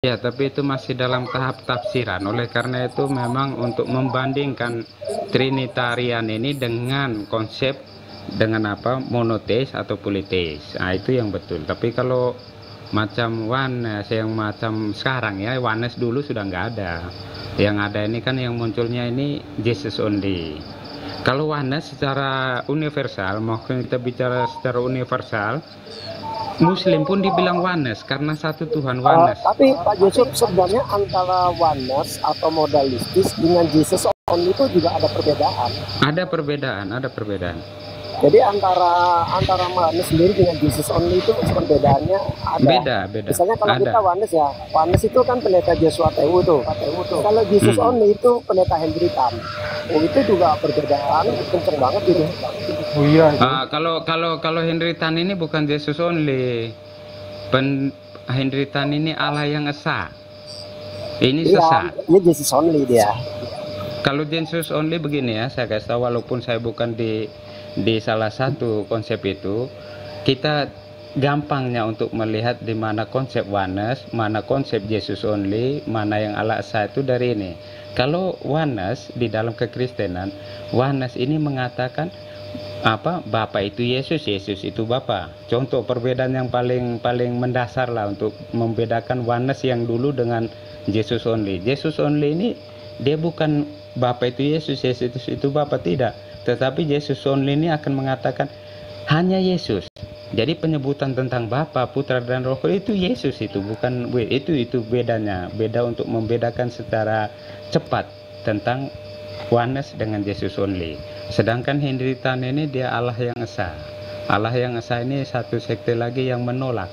Ya, tapi itu masih dalam tahap tafsiran. Oleh karena itu memang untuk membandingkan Trinitarian ini dengan konsep dengan apa monoteis atau politeis. Nah, itu yang betul. Tapi kalau macam oneness yang macam sekarang ya, oneness dulu sudah nggak ada. Yang ada ini kan yang munculnya ini Jesus only. Kalau oneness secara universal, mau kita bicara secara universal, Muslim pun dibilang oneness karena satu Tuhan oneness. Tapi Pak Yusuf, sebenarnya antara oneness atau modalistis dengan Jesus only itu juga ada perbedaan. Ada perbedaan, ada perbedaan. Jadi antara oneness sendiri dengan Jesus only itu perbedaannya ada. Beda. Misalnya kalau ada. kita oneness ya, oneness itu kan pendeta Joshua Tewu tuh. Kalau Jesus only itu pendeta Henry Tan. Oh, itu juga perbedaan kenceng banget gitu. Oh iya. Kalau Henry Tan ini bukan Jesus only. Henry Tan ini Allah yang esa. Ini sesat. Iya, Jesus only dia. Kalau Jesus only begini ya, saya kasih tahu walaupun saya bukan di salah satu konsep itu, kita gampangnya untuk melihat di mana konsep oneness, mana konsep Jesus only, mana yang Allah esa itu dari ini. Kalau oneness di dalam kekristenan, oneness ini mengatakan apa Bapa itu Yesus, Yesus itu Bapa. Contoh perbedaan yang paling mendasar lah untuk membedakan oneness yang dulu dengan Jesus only. Jesus only ini dia bukan Bapa itu Yesus, Yesus itu Bapa, tidak. Tetapi Jesus only ini akan mengatakan hanya Yesus. Jadi penyebutan tentang Bapa, Putra dan Roh Kudus itu Yesus, itu bukan itu bedanya. Beda untuk membedakan secara cepat tentang oneness dengan Jesus only. Sedangkan Henry Tan ini dia Allah yang esa. Allah yang esa ini satu sekte lagi yang menolak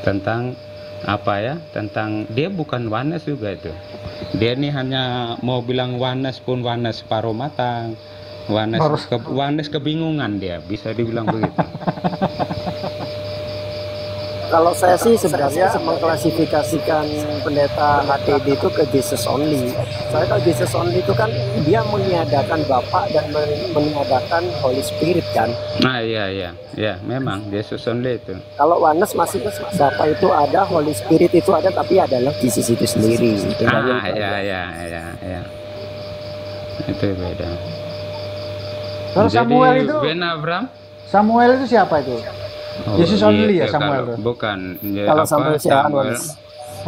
tentang apa ya, tentang dia bukan oneness juga itu. Dia ini hanya mau bilang oneness pun oneness separuh matang, oneness kebingungan, dia bisa dibilang begitu. Kalau saya sih sebenarnya mengklasifikasikan pendeta HTD itu ke Jesus only. Soalnya kalau Jesus only itu kan dia meniadakan Bapa dan meniadakan Holy Spirit kan. Nah iya, memang Jesus only itu. Kalau oneness masih Bapa itu ada, Holy Spirit itu ada, tapi adalah Jesus itu sendiri. Iya. Itu beda. Kalau Samuel itu Ben Abraham? Samuel itu siapa itu? Yesus only ya Samuel? Bukan. Kalau Samuel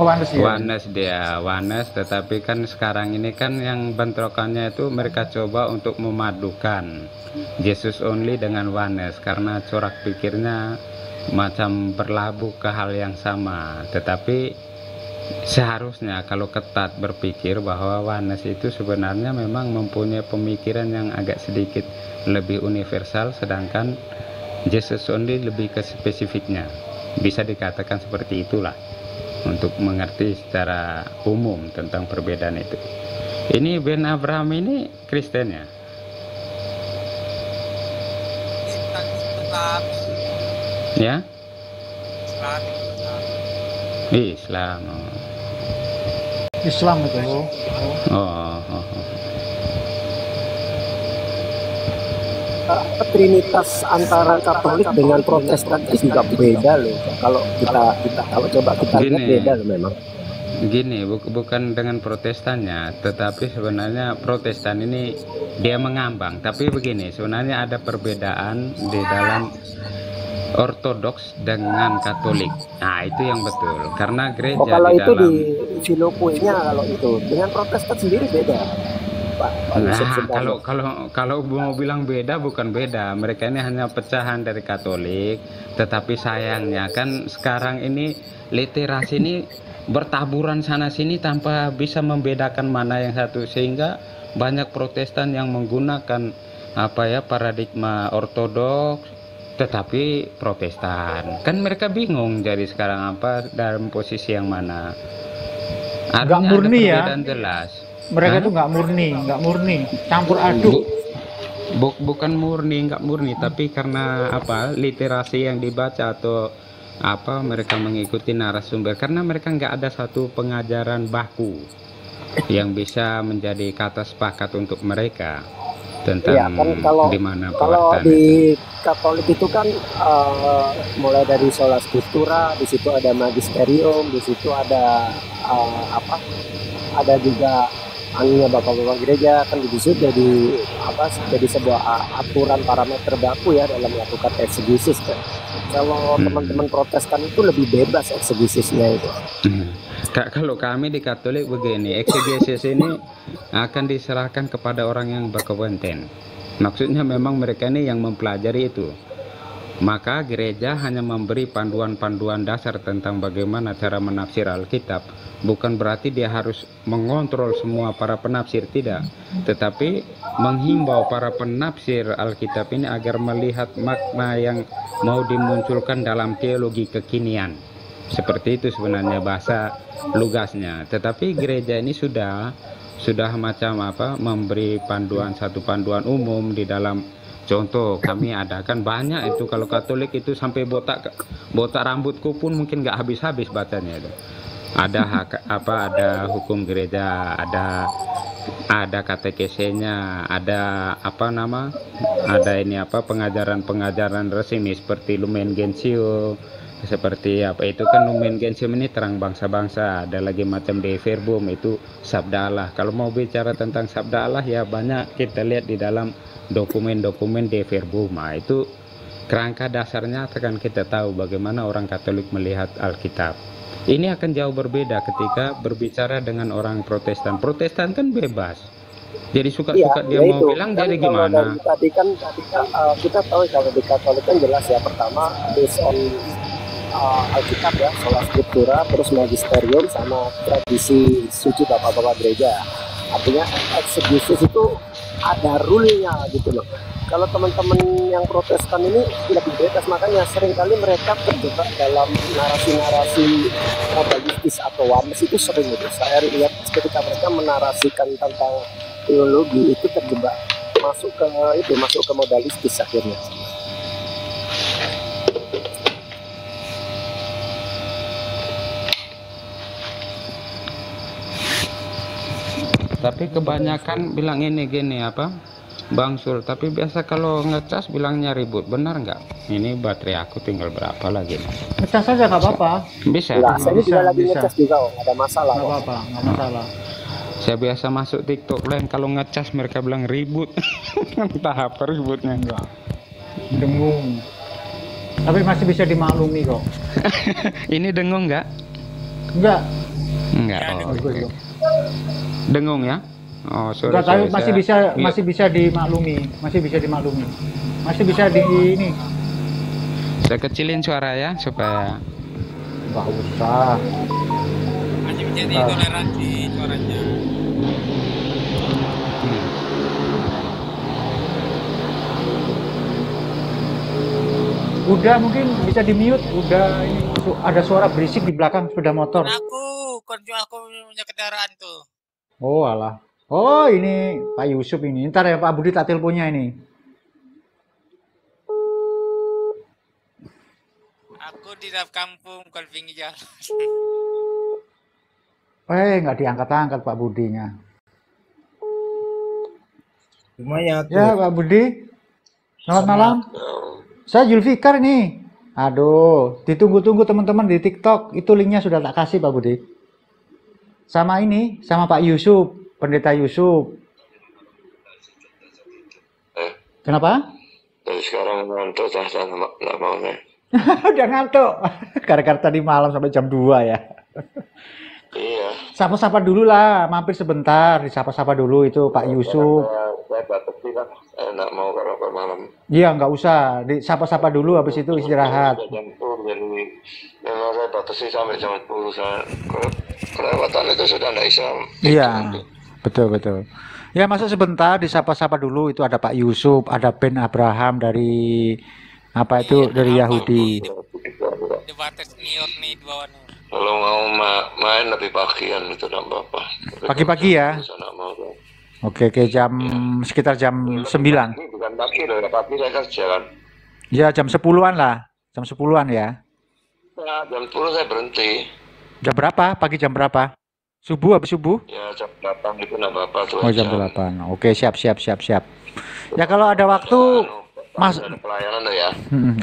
Oneness dia, oneness, tetapi kan sekarang ini kan yang bentrokannya itu mereka coba untuk memadukan Jesus only dengan oneness karena corak pikirnya macam berlabuh ke hal yang sama. Tetapi seharusnya kalau ketat berpikir bahwa oneness itu sebenarnya memang mempunyai pemikiran yang agak sedikit lebih universal, sedangkan Jesus only lebih ke spesifiknya. Bisa dikatakan seperti itulah untuk mengerti secara umum tentang perbedaan itu. Ini Ben Abraham ini Kristen ya? Ya? Islam. Islam itu. Trinitas antara Katolik dengan Protestan itu juga beda loh. Kalau coba kita lihat beda loh memang. Gini, bukan dengan Protestannya, tetapi sebenarnya Protestan ini dia mengambang. Tapi begini, sebenarnya ada perbedaan di dalam Ortodoks dengan Katolik. Nah, itu yang betul. Karena gereja kalau di itu dalam di Filopoinya, kalau itu dengan Protestan sendiri beda. Kalau mau bilang beda, bukan beda. Mereka ini hanya pecahan dari Katolik. Tetapi sayangnya kan sekarang ini literasi ini bertaburan sana sini tanpa bisa membedakan mana yang satu, sehingga banyak Protestan yang menggunakan paradigma Ortodoks tetapi Protestan. Kan mereka bingung jadi sekarang dalam posisi yang mana. Nggak murni ya. Jelas. Mereka itu nggak murni, campur aduk. Bukan nggak murni, tapi karena literasi yang dibaca atau mereka mengikuti narasumber, karena mereka nggak ada satu pengajaran baku yang bisa menjadi kata sepakat untuk mereka tentang di mana kalau di Katolik itu kan mulai dari sola scriptura, di situ ada magisterium, di situ ada apa, ada juga anginnya bapak-bapak gereja kan begitu jadi apa, jadi sebuah aturan parameter baku ya dalam melakukan eksegesis kan. Kalau teman-teman Protestan itu lebih bebas eksegesisnya itu. Kalau kami di Katolik begini, eksegesis ini akan diserahkan kepada orang yang berkompeten. Maksudnya memang mereka ini yang mempelajari itu. Maka gereja hanya memberi panduan-panduan dasar tentang bagaimana cara menafsir Alkitab. Bukan berarti dia harus mengontrol semua para penafsir, tidak. Tetapi menghimbau para penafsir Alkitab ini agar melihat makna yang mau dimunculkan dalam teologi kekinian. Seperti itu sebenarnya bahasa lugasnya. Tetapi gereja ini sudah macam apa, memberi satu panduan umum di dalam. Contoh kami adakan banyak itu, kalau Katolik itu sampai botak rambutku pun mungkin nggak habis-habis bacanya itu. Ada hukum gereja, ada katekesenya, ada pengajaran resmi seperti Lumen Gentium, seperti apa itu kan Lumen Gentium ini terang bangsa-bangsa, ada lagi macam De Verbum itu sabda Allah. Kalau mau bicara tentang sabda Allah ya banyak kita lihat di dalam dokumen-dokumen De Verbum. Itu kerangka dasarnya akan kita tahu bagaimana orang Katolik melihat Alkitab. Ini akan jauh berbeda ketika berbicara dengan orang Protestan. Protestan kan bebas. Jadi suka-suka dia mau bilang kan jadi gimana. Tadi kan kita tahu kalau di Katolik kan jelas ya, pertama based on Alkitab ya, sola scriptura, terus magisterium sama tradisi suci bapak-bapak gereja. Artinya eksegesis itu ada rule-nya gitu loh. Kalau teman-teman yang Protestan ini lebih bebas, makanya seringkali mereka terjebak dalam narasi-narasi modalistis atau oneness itu sering gitu. Saya lihat ketika mereka menarasikan tentang teologi itu terjebak masuk ke modalistis akhirnya. Tapi kebanyakan bilang ini gini apa, Bang Sul, tapi biasa kalau ngecas bilangnya ribut, benar nggak? Ini baterai aku tinggal berapa lagi? Ngecas saja nggak apa-apa. Bisa. Nah, saya Bisa, juga lagi bisa. ngecas juga, nggak ada masalah. Nggak apa-apa, nggak masalah. Saya biasa masuk TikTok lain, kalau ngecas mereka bilang ribut. Entah apa ributnya. Enggak. Dengung. Tapi masih bisa dimaklumi kok. Ini dengung nggak? Enggak. Enggak. Oh, Bagus, oke. Dengung ya? Oh, sorry. Enggak, tapi saya- masih bisa dimaklumi, masih bisa dimaklumi. Masih bisa di ini. Saya kecilin suara ya supaya Enggak usah. Hanya menjadi toleransi suaranya. Udah mungkin bisa di mute. Udah ini ada suara berisik di belakang sepeda motor. Kerja aku punya kendaraan tuh. Oh alah. Oh ini Pak Yusuf ini. Ntar ya Pak Budi tak teleponnya ini. Aku di dalam kampung kalau pinggir jalan. Nggak diangkat-angkat Pak Budinya. Lumayan tuh. Ya Pak Budi. Selamat malam. Saya Julfikar nih. Aduh, ditunggu-tunggu teman-teman di TikTok. Itu linknya sudah tak kasih Pak Budi. Sama ini, sama Pak Yusuf, Pendeta Yusuf. Kenapa? Dari sekarang ngantuk nggak mau nih. Udah ngantuk. Gara-gara tadi malam sampai jam 2 ya. Iya. Sapa-sapa dulu lah, mampir sebentar, disapa-sapa dulu itu Pak Yusuf. Saya batasi kan, nggak mau kalau ke malam. Iya, nggak usah, disapa-sapa dulu, habis itu istirahat. Jam 10 jadi memang saya batasi sampai jam 10. Saya kelewatan itu sudah nggak bisa. Iya, betul. Ya masuk sebentar, disapa-sapa dulu, itu ada Pak Yusuf, ada Ben Abraham dari apa itu, dari Yahudi. Di batas New York nih di bawah nih. Kalau mau main lebih pagian itu nggak apa-apa. Pagi-pagi ya? Nggak mau. Oke, sekitar jam 9. Ini bukan pagi loh, pagi saya kerja kan. Ya jam 10-an lah, jam 10-an ya. Ya, jam 10 saya berhenti. Jam berapa? Pagi jam berapa? Subuh, habis subuh? Ya jam 8 itu nggak apa-apa. Oh jam 8. Oke, siap. Ya kalau ada waktu Mas, ada pelayanan tuh ya.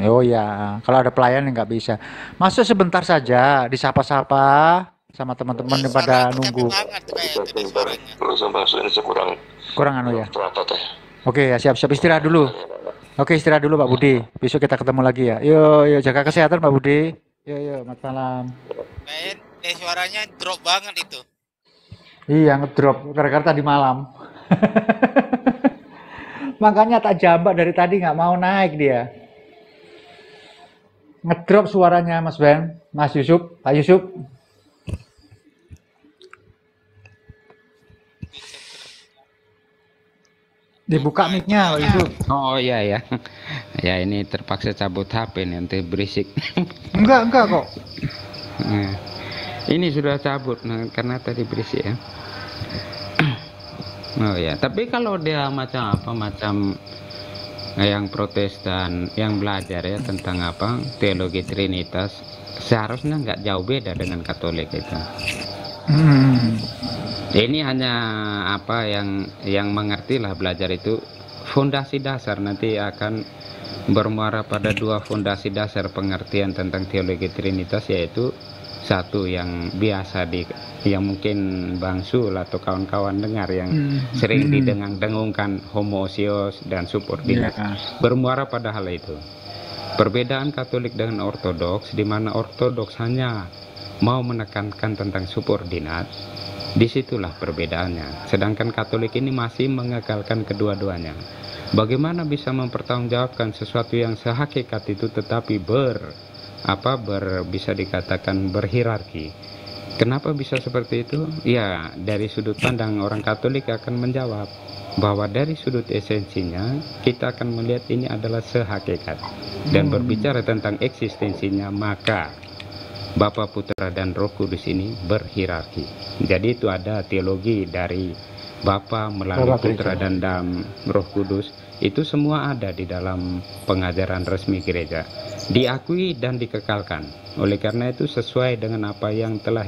oh ya, kalau ada pelayan nggak bisa. Masuk sebentar saja, disapa-sapa, sama teman-teman yang pada Suara nunggu. capek banget tuh kayak tadi suaranya. Urusan bahasa Indonesia kurang Kurang anu ya. terata teh. Oke ya, siap-siap istirahat dulu. Oke, istirahat dulu Pak Budi. Besok kita ketemu lagi ya. Yo, jaga kesehatan Pak Budi. Yo, selamat malam. Kayak suaranya drop banget itu. Iya, ngedrop gara-gara tadi malam. Makanya tak jambak dari tadi nggak mau naik dia. Ngedrop suaranya Mas Ben, Mas Yusuf, Pak Yusuf. Dibuka mic-nya Pak Yusuf. Oh iya ya. Ya ini terpaksa cabut HP nih, nanti berisik. Enggak kok. Nah, ini sudah cabut karena tadi berisik ya. Oh ya, tapi kalau dia macam apa, macam yang Protestan yang belajar ya tentang apa teologi Trinitas, seharusnya nggak jauh beda dengan Katolik itu. Ini hanya apa yang mengerti lah belajar itu fondasi dasar, nanti akan bermuara pada dua fondasi dasar pengertian tentang teologi Trinitas, yaitu satu yang biasa yang mungkin Bang Sul atau kawan-kawan dengar yang sering didengung-dengungkan homoousios dan subordinat, bermuara pada hal itu. Perbedaan Katolik dengan Ortodoks, di mana Ortodoks hanya mau menekankan tentang subordinat, disitulah perbedaannya. Sedangkan Katolik ini masih mengekalkan kedua-duanya. Bagaimana bisa mempertanggungjawabkan sesuatu yang sehakikat itu tetapi bisa dikatakan berhierarki? Kenapa bisa seperti itu? Ya, dari sudut pandang orang Katolik akan menjawab bahwa dari sudut esensinya kita akan melihat ini adalah sehakikat, dan berbicara tentang eksistensinya, maka Bapa, Putra, dan Roh Kudus ini berhierarki. Jadi itu ada teologi dari Bapa melalui Putra dan Roh Kudus. Itu semua ada di dalam pengajaran resmi gereja, diakui dan dikekalkan. Oleh karena itu sesuai dengan apa yang telah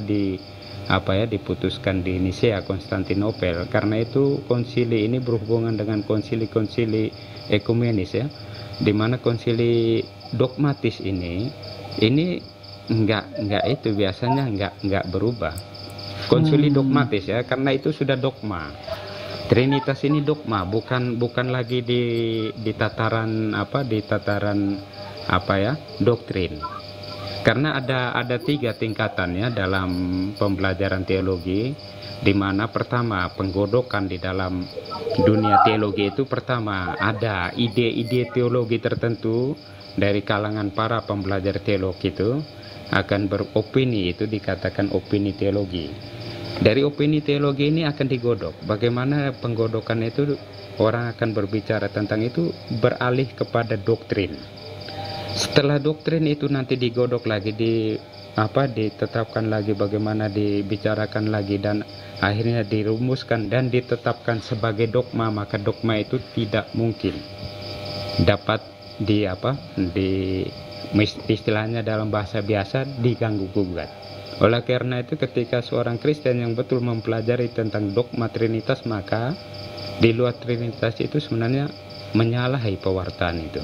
diputuskan di Nisea Konstantinopel. Karena itu konsili ini berhubungan dengan konsili-konsili ekumenis ya, di mana konsili dogmatis ini enggak itu biasanya enggak berubah. Konsili dogmatis ya, karena itu sudah dogma. Trinitas ini dogma, bukan lagi di tataran doktrin. Karena ada 3 tingkatan ya dalam pembelajaran teologi, di mana pertama penggodokan di dalam dunia teologi itu, pertama ada ide-ide teologi tertentu dari kalangan para pembelajar teologi itu akan beropini, itu dikatakan opini teologi. Dari opini teologi ini akan digodok. Bagaimana penggodokan itu, orang akan berbicara tentang itu, beralih kepada doktrin. Setelah doktrin itu nanti digodok lagi, ditetapkan lagi, bagaimana dibicarakan lagi, dan akhirnya dirumuskan dan ditetapkan sebagai dogma. Maka dogma itu tidak mungkin dapat istilahnya dalam bahasa biasa diganggu gugat. Oleh karena itu ketika seorang Kristen yang betul mempelajari tentang dogma Trinitas, maka di luar Trinitas itu sebenarnya menyalahi pewartaan itu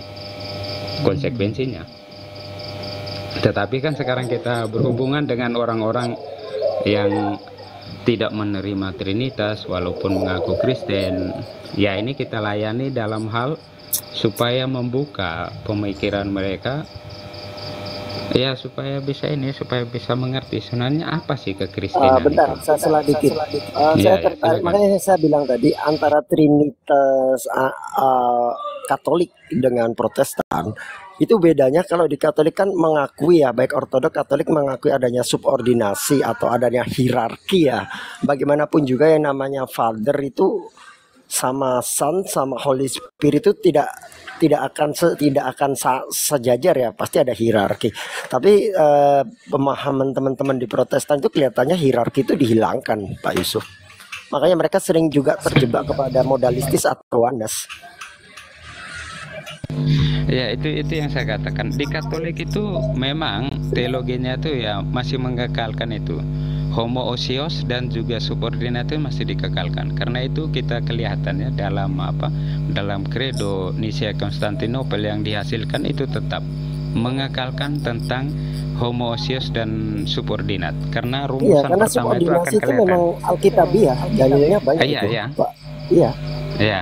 konsekuensinya. Tetapi kan sekarang kita berhubungan dengan orang-orang yang tidak menerima Trinitas walaupun mengaku Kristen. Ya, ini kita layani dalam hal supaya membuka pemikiran mereka, ya, supaya bisa mengerti sebenarnya apa sih kekristenan bentar, itu. saya salah dikit. Ya, Saya tertarik, makanya saya bilang tadi antara Trinitas Katolik dengan Protestan itu bedanya. Kalau di Katolik kan mengakui ya, baik Ortodok Katolik mengakui adanya subordinasi atau adanya hierarki ya. Bagaimanapun juga yang namanya Father itu sama Son sama Holy Spirit itu tidak akan sejajar ya, pasti ada hierarki. Tapi pemahaman teman-teman di Protestan itu kelihatannya hierarki itu dihilangkan, Pak Yusuf. Makanya mereka sering juga terjebak kepada modalistis atau oneness. Ya, itu yang saya katakan. Di Katolik itu memang teologinya itu ya masih mengekalkan itu. Homoousios dan juga subordinat itu masih dikekalkan. Karena itu kita kelihatannya dalam kredo Nisea Konstantinopel yang dihasilkan itu tetap mengekalkan tentang homoousios dan subordinat. Karena Iya, rumusan karena pertama itu akan subordinasi itu kelihatan. memang alkitabiah, dalilnya banyak Iya, itu, iya. Pak. Iya. Ya,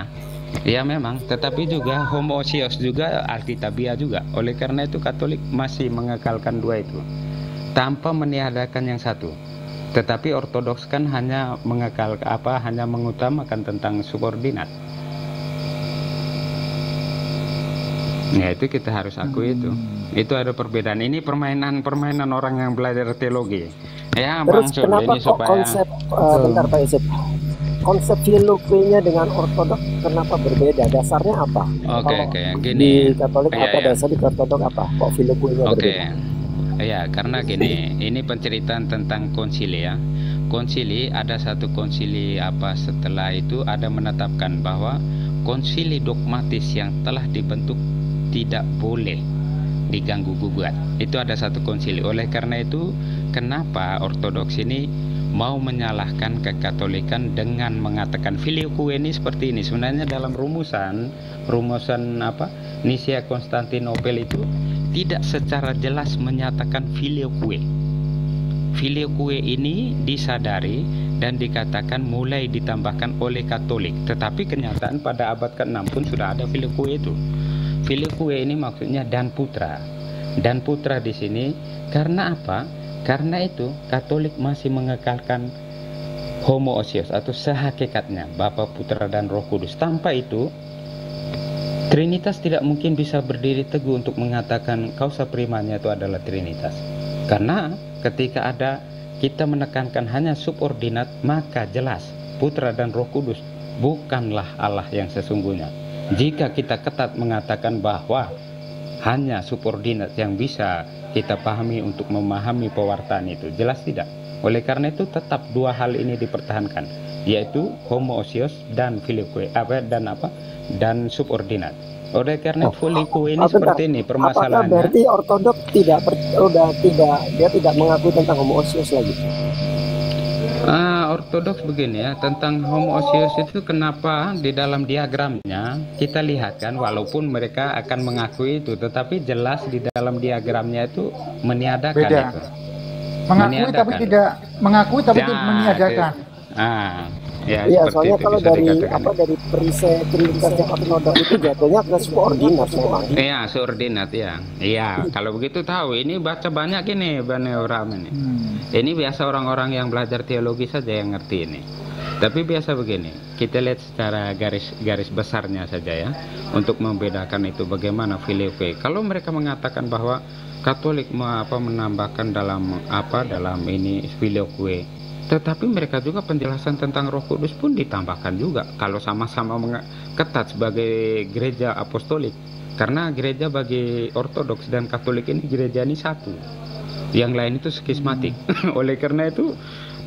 ya memang. Tetapi juga homoousios juga alkitabiah juga. Oleh karena itu Katolik masih mengekalkan dua itu, tanpa meniadakan yang satu. Tetapi Ortodoks kan hanya hanya mengutamakan tentang subordinat. Ya itu kita harus akui itu. Itu ada perbedaan. Ini permainan orang yang belajar teologi. Ya Bang Terus Sul, kenapa ini kok supaya konsep bentar Pak Yusuf, konsep filioque-nya dengan ortodok kenapa berbeda? Dasarnya apa? Oke, Kalau oke. di Gini. Katolik Iya, apa, iya. dasar di ortodok apa? Kok filioque-nya Oke. berbeda? Ya, karena gini, ini penceritaan tentang konsili ya. Konsili, ada satu konsili setelah itu ada menetapkan bahwa konsili dogmatis yang telah dibentuk tidak boleh diganggu gugat. Itu ada satu konsili. Oleh karena itu, kenapa Ortodoks ini mau menyalahkan kekatolikan dengan mengatakan filioque ini seperti ini. Sebenarnya dalam rumusan Nisia Konstantinopel itu tidak secara jelas menyatakan filioque. Filioque ini disadari dan dikatakan mulai ditambahkan oleh Katolik. Tetapi kenyataan pada abad ke-6 pun sudah ada filioque itu. Filioque ini maksudnya dan putra. Dan putra di sini karena apa? Karena itu Katolik masih mengekalkan homoousios atau sehakikatnya Bapa, Putra dan Roh Kudus. Tanpa itu Trinitas tidak mungkin bisa berdiri teguh untuk mengatakan kausa primanya itu adalah Trinitas. Karena ketika kita menekankan hanya subordinat, maka jelas Putra dan Roh Kudus bukanlah Allah yang sesungguhnya. Jika kita ketat mengatakan bahwa hanya subordinat yang bisa kita pahami untuk memahami pewartaan itu, jelas tidak. Oleh karena itu tetap dua hal ini dipertahankan, yaitu homoousios dan filioque dan subordinat. Oleh karena filioque ini seperti ini Apakah permasalahannya. berarti ortodok dia tidak mengakui tentang homoousios lagi? Ortodoks begini ya, tentang homoousios itu kenapa di dalam diagramnya kita lihat kan, walaupun mereka akan mengakui itu, tetapi jelas di dalam diagramnya itu meniadakan Beda. itu. Mengakui tapi tidak Ya, meniadakan. Ya, Iya, seperti soalnya itu kalau bisa dari dikatakan. dari perisai Trinitas yang ortodok itu jatuhnya ke subordinat memang. Iya, subordinat ya. Iya, kalau begitu tahu. Ini baca banyak ini Bani Abraham ini. Ini biasa orang-orang yang belajar teologi saja yang ngerti ini. Tapi biasa begini, kita lihat secara garis besarnya saja ya, untuk membedakan itu bagaimana filioque. Kalau mereka mengatakan bahwa Katolik menambahkan dalam ini filioque, tetapi mereka juga penjelasan tentang Roh Kudus pun ditambahkan juga kalau sama-sama ketat sebagai gereja apostolik. Karena gereja bagi Ortodoks dan Katolik ini gereja ini satu, yang lain itu skismatik. Oleh karena itu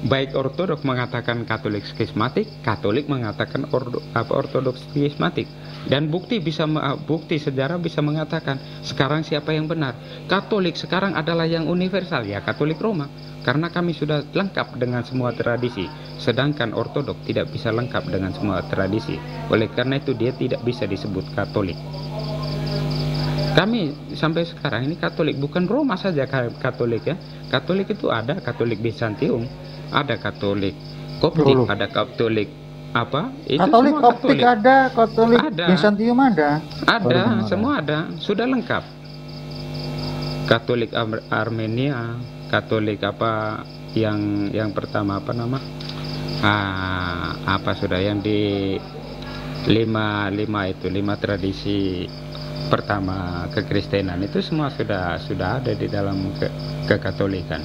baik Ortodoks mengatakan Katolik skismatik, Katolik mengatakan Ortodoks skismatik. Dan bukti sejarah bisa mengatakan sekarang siapa yang benar. Katolik sekarang adalah yang universal ya, Katolik Roma, karena kami sudah lengkap dengan semua tradisi, sedangkan Ortodoks tidak bisa lengkap dengan semua tradisi. Oleh karena itu dia tidak bisa disebut Katolik. Kami sampai sekarang ini Katolik, bukan Roma saja Katolik ya. Katolik itu ada Katolik Bizantium, ada Katolik Koptik, ada Katolik itu Katolik semua Koptik ada, Katolik Ada. Bizantium ada. ada, semua ada, sudah lengkap. Katolik Armenia, Katolik yang pertama sudah yang di lima tradisi pertama kekristenan itu semua sudah ada di dalam kekatolikan.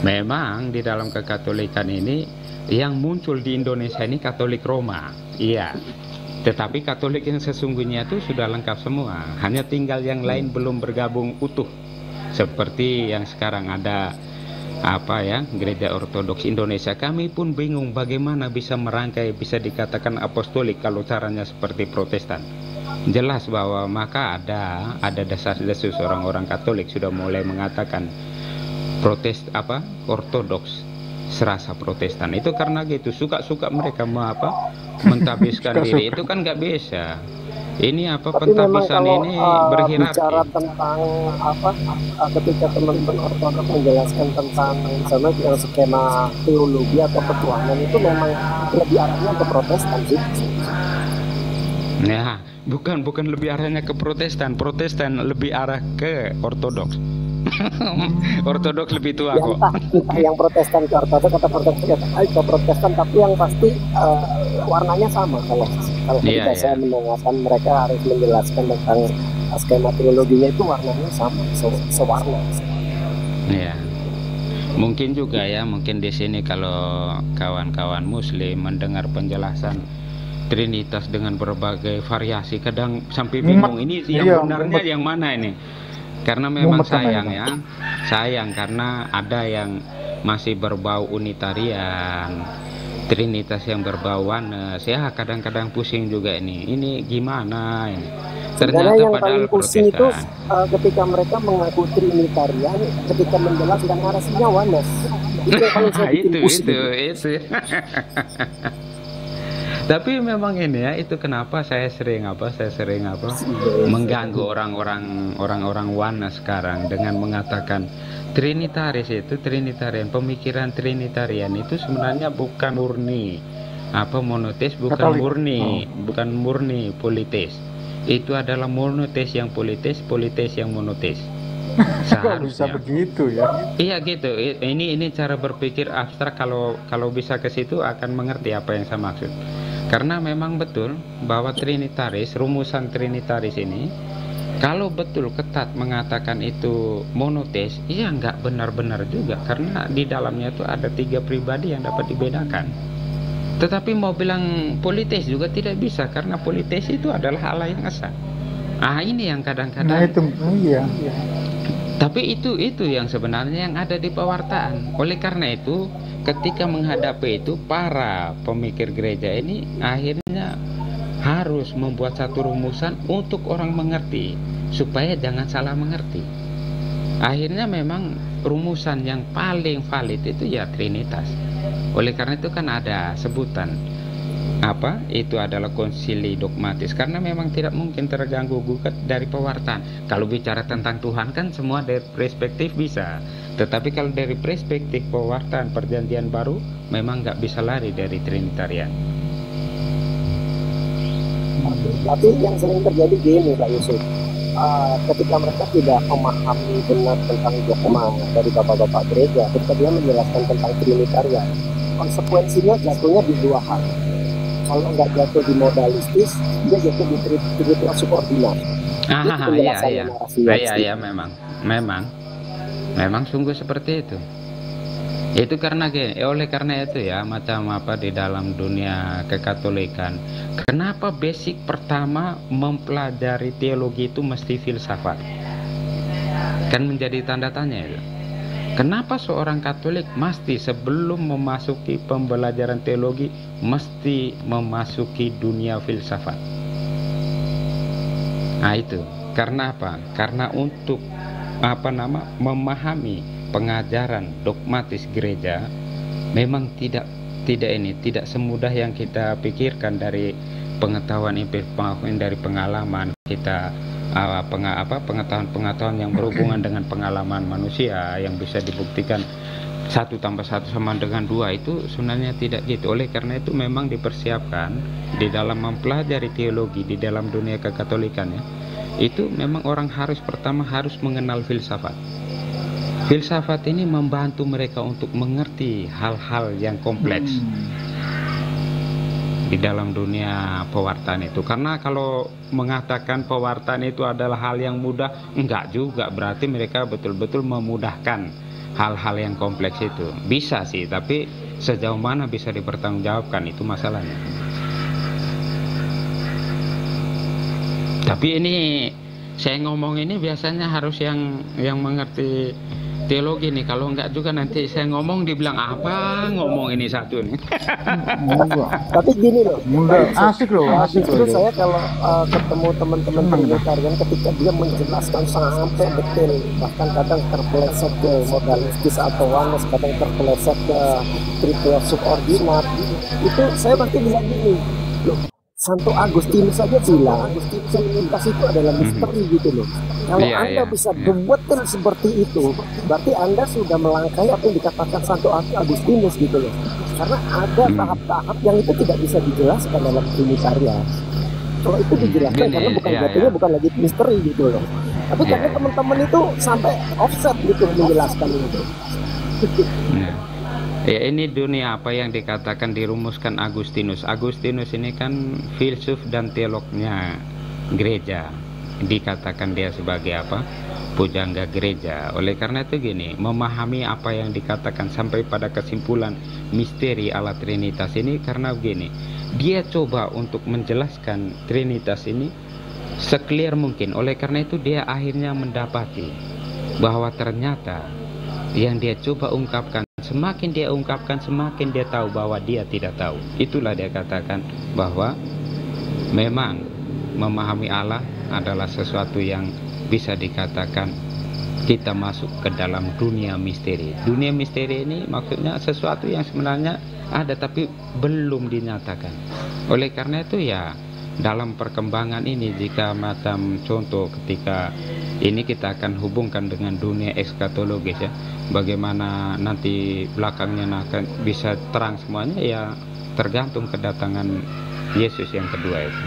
Memang di dalam kekatolikan ini yang muncul di Indonesia ini Katolik Roma, iya. Tetapi Katolik yang sesungguhnya itu sudah lengkap semua, hanya tinggal yang lain belum bergabung utuh. Seperti yang sekarang ada Gereja Ortodoks Indonesia. Kami pun bingung bagaimana bisa merangkai, bisa dikatakan apostolik kalau caranya seperti Protestan. Jelas bahwa maka ada desas-desus orang-orang Katolik sudah mulai mengatakan Ortodoks serasa Protestan. Itu karena gitu suka-suka mereka mentahbiskan diri, itu kan nggak bisa. Ini apa Tapi memang pentapisan kalau ini bicara berhierarki. tentang apa, ketika teman-teman ortodok menjelaskan tentang misalnya yang skema teologi atau ketuhanan itu memang lebih arahnya ke Protestan sih. Nah, bukan lebih arahnya ke Protestan. Protestan lebih arah ke Ortodoks. Ortodoks lebih tua Yang kok. entah yang Protestan ke ortodok atau Protestan ke Protestan, tapi yang pasti warnanya sama kalau Iya, ketika saya iya. mendengarkan mereka harus menjelaskan tentang skema teologinya itu warnanya sama, sewarna. Iya. Mungkin juga ya, mungkin di sini kalau kawan-kawan muslim mendengar penjelasan Trinitas dengan berbagai variasi kadang sampai bingung ini yang Iya, benarnya mumet. yang mana ini. Karena memang Mumet sama sayang ini. ya. Sayang karena ada yang masih berbau unitarian, Trinitas yang berbau oneness. Ya kadang-kadang pusing juga ini. Ini gimana ini? Sebenarnya Ternyata yang padahal paling pusing itu Protestan. ketika mereka mengaku Trinitarian, ketika menjelaskan narasinya oneness. Itu yang paling saya bikin itu pusing. itu. Tapi memang ini ya, itu kenapa saya sering mengganggu orang-orang oneness sekarang dengan mengatakan Trinitarian, pemikiran Trinitarian itu sebenarnya bukan murni monoteis, bukan Katolik. bukan murni politis. Itu adalah monoteis yang politis yang monoteis. Kok bisa Seharusnya. begitu ya? Iya gitu. Ini cara berpikir abstrak, kalau bisa ke situ akan mengerti apa yang saya maksud. Karena memang betul bahwa Trinitaris, rumusan Trinitaris ini kalau betul ketat mengatakan itu monoteis, iya nggak benar-benar juga karena di dalamnya itu ada 3 pribadi yang dapat dibedakan. Tetapi mau bilang politis juga tidak bisa karena politis itu adalah Allah yang esa. Ini yang Nah kadang-kadang. itu, iya. Tapi itu yang sebenarnya yang ada di pewartaan. Oleh karena itu, ketika menghadapi itu, para pemikir gereja ini akhirnya harus membuat satu rumusan untuk orang mengerti, supaya jangan salah mengerti. Akhirnya memang rumusan yang paling valid itu ya Trinitas. Oleh karena itu kan ada sebutan itu adalah konsili dogmatis, karena memang tidak mungkin terganggu gugat dari pewartaan. Kalau bicara tentang Tuhan kan semua dari perspektif bisa, tetapi kalau dari perspektif pewartaan perjanjian baru memang nggak bisa lari dari Trinitarian. Tapi yang sering terjadi gini Pak Yusuf, ketika mereka tidak memahami benar tentang dogma dari bapak-bapak gereja, ketika dia menjelaskan tentang Trinitarian, konsekuensinya jatuhnya di dua hal. Kalau nggak jatuh di modalistis, dia jatuh di Trinitarian subordinat. Iya, memang sungguh seperti itu. Itu karena oleh karena itu ya, macam apa di dalam dunia kekatolikan, kenapa basic pertama mempelajari teologi itu mesti filsafat? Kan menjadi tanda tanya itu. Kenapa seorang Katolik mesti sebelum memasuki pembelajaran teologi mesti memasuki dunia filsafat? Itu karena apa? Karena untuk memahami pengajaran dogmatis gereja memang tidak semudah yang kita pikirkan dari pengetahuan dari pengalaman kita, pengetahuan yang berhubungan dengan pengalaman manusia yang bisa dibuktikan 1 + 1 sama dengan 2 itu sebenarnya tidak gitu. Oleh karena itu memang dipersiapkan di dalam mempelajari teologi di dalam dunia kekatolikan ya, itu memang orang pertama harus mengenal filsafat. Filsafat ini membantu mereka untuk mengerti hal-hal yang kompleks di dalam dunia pewartaan itu. Karena kalau mengatakan pewartaan itu adalah hal yang mudah, enggak juga, berarti mereka betul-betul memudahkan hal-hal yang kompleks itu. Bisa sih, tapi sejauh mana bisa dipertanggungjawabkan, itu masalahnya. Tapi ini saya ngomong ini biasanya harus yang mengerti teologi nih. Kalau enggak juga nanti saya ngomong dibilang apa ngomong ini satu nih. Tapi gini loh, Asik loh. justru saya kalau ketemu teman-teman Trinitarian, ketika dia menjelaskan sampai detail, bahkan kadang terpeleset ke modalistis atau oneness, kadang terpeleset ke Trinitarian subordinat, itu saya pasti bilang gini, loh, Santo Agustinus saja bilang Trinitas itu adalah misteri gitu loh. Kalau Iya, Anda iya, bisa iya. betul seperti itu, berarti Anda sudah melangkahi apa yang dikatakan Santo Agustinus gitu loh. Karena ada tahap-tahap yang itu tidak bisa dijelaskan dalam Trinitarian. Kalau itu dijelaskan Gini, karena bukan iya, jatuhnya iya. bukan lagi misteri gitu loh. Tapi Iya, karena iya. teman-teman itu sampai offset gitu menjelaskan itu. Nah, ya ini dunia apa yang dikatakan dirumuskan Agustinus. Agustinus ini kan filsuf dan teolognya gereja. Dikatakan dia sebagai apa? Pujangga gereja. Oleh karena itu gini, memahami apa yang dikatakan sampai pada kesimpulan misteri Allah Trinitas ini karena begini, dia coba untuk menjelaskan Trinitas ini seclear mungkin. Oleh karena itu dia akhirnya mendapati bahwa ternyata yang dia coba ungkapkan, semakin dia ungkapkan semakin dia tahu bahwa dia tidak tahu. Itulah dia katakan bahwa memang memahami Allah adalah sesuatu yang bisa dikatakan kita masuk ke dalam dunia misteri. Dunia misteri ini maksudnya sesuatu yang sebenarnya ada tapi belum dinyatakan. Oleh karena itu ya dalam perkembangan ini, jika macam contoh ketika ini kita akan hubungkan dengan dunia eskatologis ya, bagaimana nanti belakangnya akan bisa terang semuanya ya tergantung kedatangan Yesus yang kedua itu.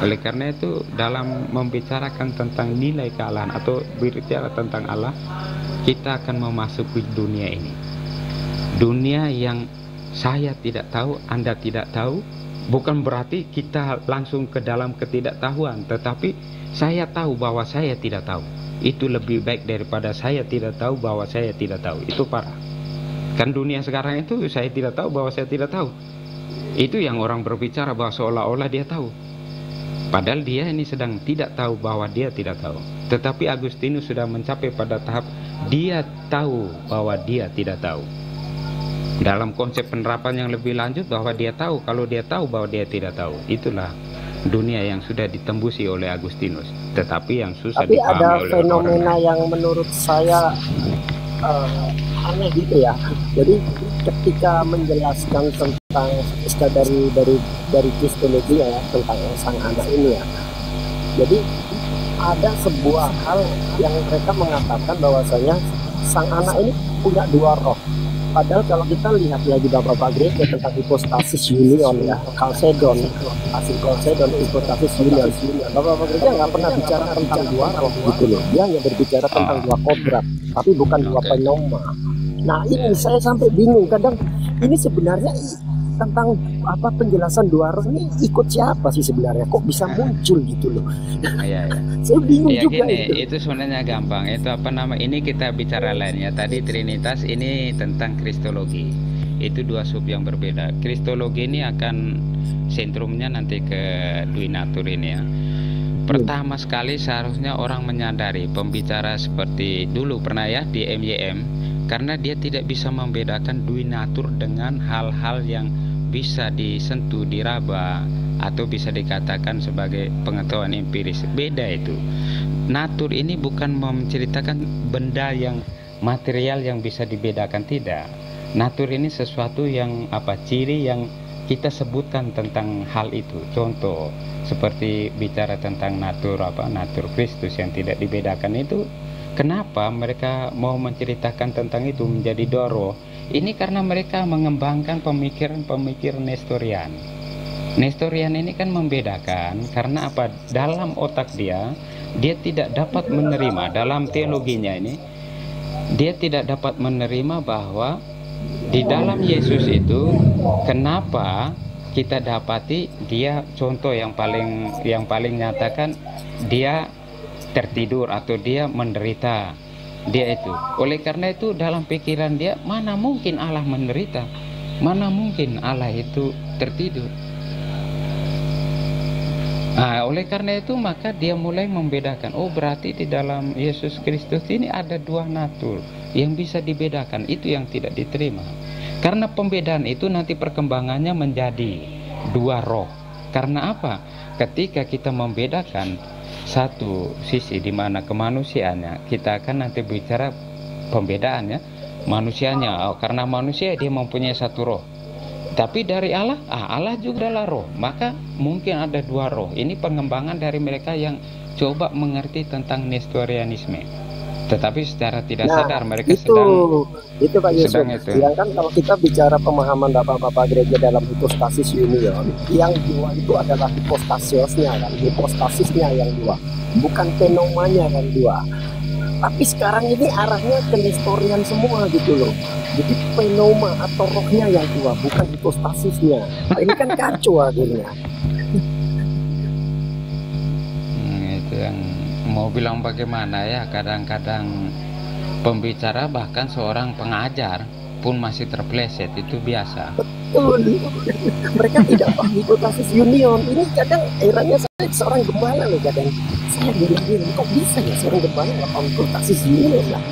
Oleh karena itu dalam membicarakan tentang nilai kealahan atau berbicara tentang Allah, kita akan memasuki dunia ini, dunia yang saya tidak tahu, Anda tidak tahu. Bukan berarti kita langsung ke dalam ketidaktahuan, tetapi saya tahu bahwa saya tidak tahu. Itu lebih baik daripada saya tidak tahu bahwa saya tidak tahu. Itu parah. Kan dunia sekarang itu saya tidak tahu bahwa saya tidak tahu. Itu yang orang berbicara bahwa seolah-olah dia tahu. Padahal dia ini sedang tidak tahu bahwa dia tidak tahu. Tetapi Agustinus sudah mencapai pada tahap dia tahu bahwa dia tidak tahu. Dalam konsep penerapan yang lebih lanjut bahwa dia tahu kalau dia tahu bahwa dia tidak tahu. Itulah dunia yang sudah ditembusi oleh Agustinus. Tetapi yang susah Tapi dipahami ada oleh orang fenomena lain. yang menurut saya aneh gitu ya. Jadi ketika menjelaskan tentang dari kristologi ya tentang sang anak ini ya. Jadi ada sebuah hal yang mereka mengatakan bahwasanya sang anak ini punya dua roh. Padahal kalau kita lihat lagi bapak-bapak gereja tentang hipostasis union ya, Chalcedon, hasil Chalcedon, hipostasis union. Bapak-bapak gereja nggak pernah bicara tentang dua roh gitu loh. Dia hanya berbicara tentang dua kodrat, tapi bukan dua pneuma. Nah ini saya sampai bingung kadang ini sebenarnya tentang apa penjelasan dua roh ini ikut siapa sih sebenarnya? Kok bisa muncul gitu loh? Iya, iya. Saya bingung Ya juga gini, itu sebenarnya gampang. Itu apa nama? Ini kita bicara lainnya. Tadi Trinitas, ini tentang kristologi. Itu dua sub yang berbeda. Kristologi ini akan sentrumnya nanti ke Dui Natur ini ya. Pertama sekali seharusnya orang menyadari pembicara seperti dulu pernah ya di MYM, karena dia tidak bisa membedakan Dui Natur dengan hal-hal yang bisa disentuh, diraba, atau bisa dikatakan sebagai pengetahuan empiris. Beda itu. Natur ini bukan menceritakan benda yang material yang bisa dibedakan, tidak. Natur ini sesuatu yang apa, ciri yang kita sebutkan tentang hal itu. Contoh seperti bicara tentang natur apa, natur Kristus yang tidak dibedakan itu. Kenapa mereka mau menceritakan tentang itu menjadi doro? Ini karena mereka mengembangkan pemikiran-pemikiran Nestorian. Nestorian ini kan membedakan karena apa? Dalam otak dia tidak dapat menerima, dalam teologinya ini dia tidak dapat menerima bahwa di dalam Yesus itu kenapa kita dapati dia, contoh yang paling nyatakan, dia tertidur atau dia menderita. Dia itu. Oleh karena itu dalam pikiran dia, mana mungkin Allah menderita? Mana mungkin Allah itu tertidur? Nah, oleh karena itu maka dia mulai membedakan. Oh, berarti di dalam Yesus Kristus ini ada dua natur yang bisa dibedakan. Itu yang tidak diterima. Karena pembedaan itu nanti perkembangannya menjadi dua roh. Karena apa? Ketika kita membedakan satu sisi di mana kemanusiaannya, kita akan nanti bicara pembedaannya manusianya. Karena manusia dia mempunyai satu roh. Tapi dari Allah, Allah juga adalah roh. Maka mungkin ada dua roh. Ini pengembangan dari mereka yang coba mengerti tentang Nestorianisme. Tetapi secara tidak sadar mereka itu Pak Yusuf. sedang itu. Sedangkan kalau kita bicara pemahaman Bapak-Bapak gereja dalam hipostasis union, yang dua itu adalah hipostasiosnya kan, hipostasisnya yang dua, bukan penomanya yang dua. Tapi sekarang ini arahnya ke Nestorian semua gitu loh. Jadi penoma atau rohnya yang dua, bukan hipostasisnya. Nah, ini kan kacau akhirnya. Itu yang mau bilang bagaimana ya, kadang-kadang pembicara bahkan seorang pengajar pun masih terpleset, itu biasa. Betul. Mereka tidak paham hipostasis union. Ini kadang herannya saya seorang gembala loh, kadang saya bilang kok bisa ya seorang gembala nggak paham hipostasis union lah.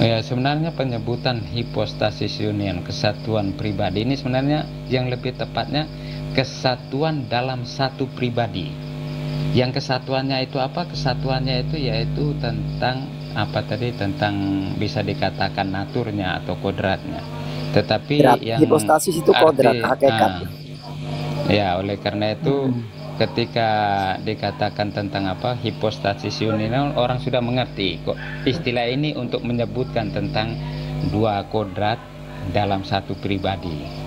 Ya, sebenarnya penyebutan hipostasis union, kesatuan pribadi, ini sebenarnya yang lebih tepatnya kesatuan dalam satu pribadi. Yang kesatuannya itu apa? Kesatuannya itu yaitu tentang apa tadi? Tentang bisa dikatakan naturnya atau kodratnya. Tetapi yang hipostasis itu kodrat, hakikat. Ya, oleh karena itu ketika dikatakan tentang apa hipostasis union, orang sudah mengerti kok istilah ini untuk menyebutkan tentang dua kodrat dalam satu pribadi.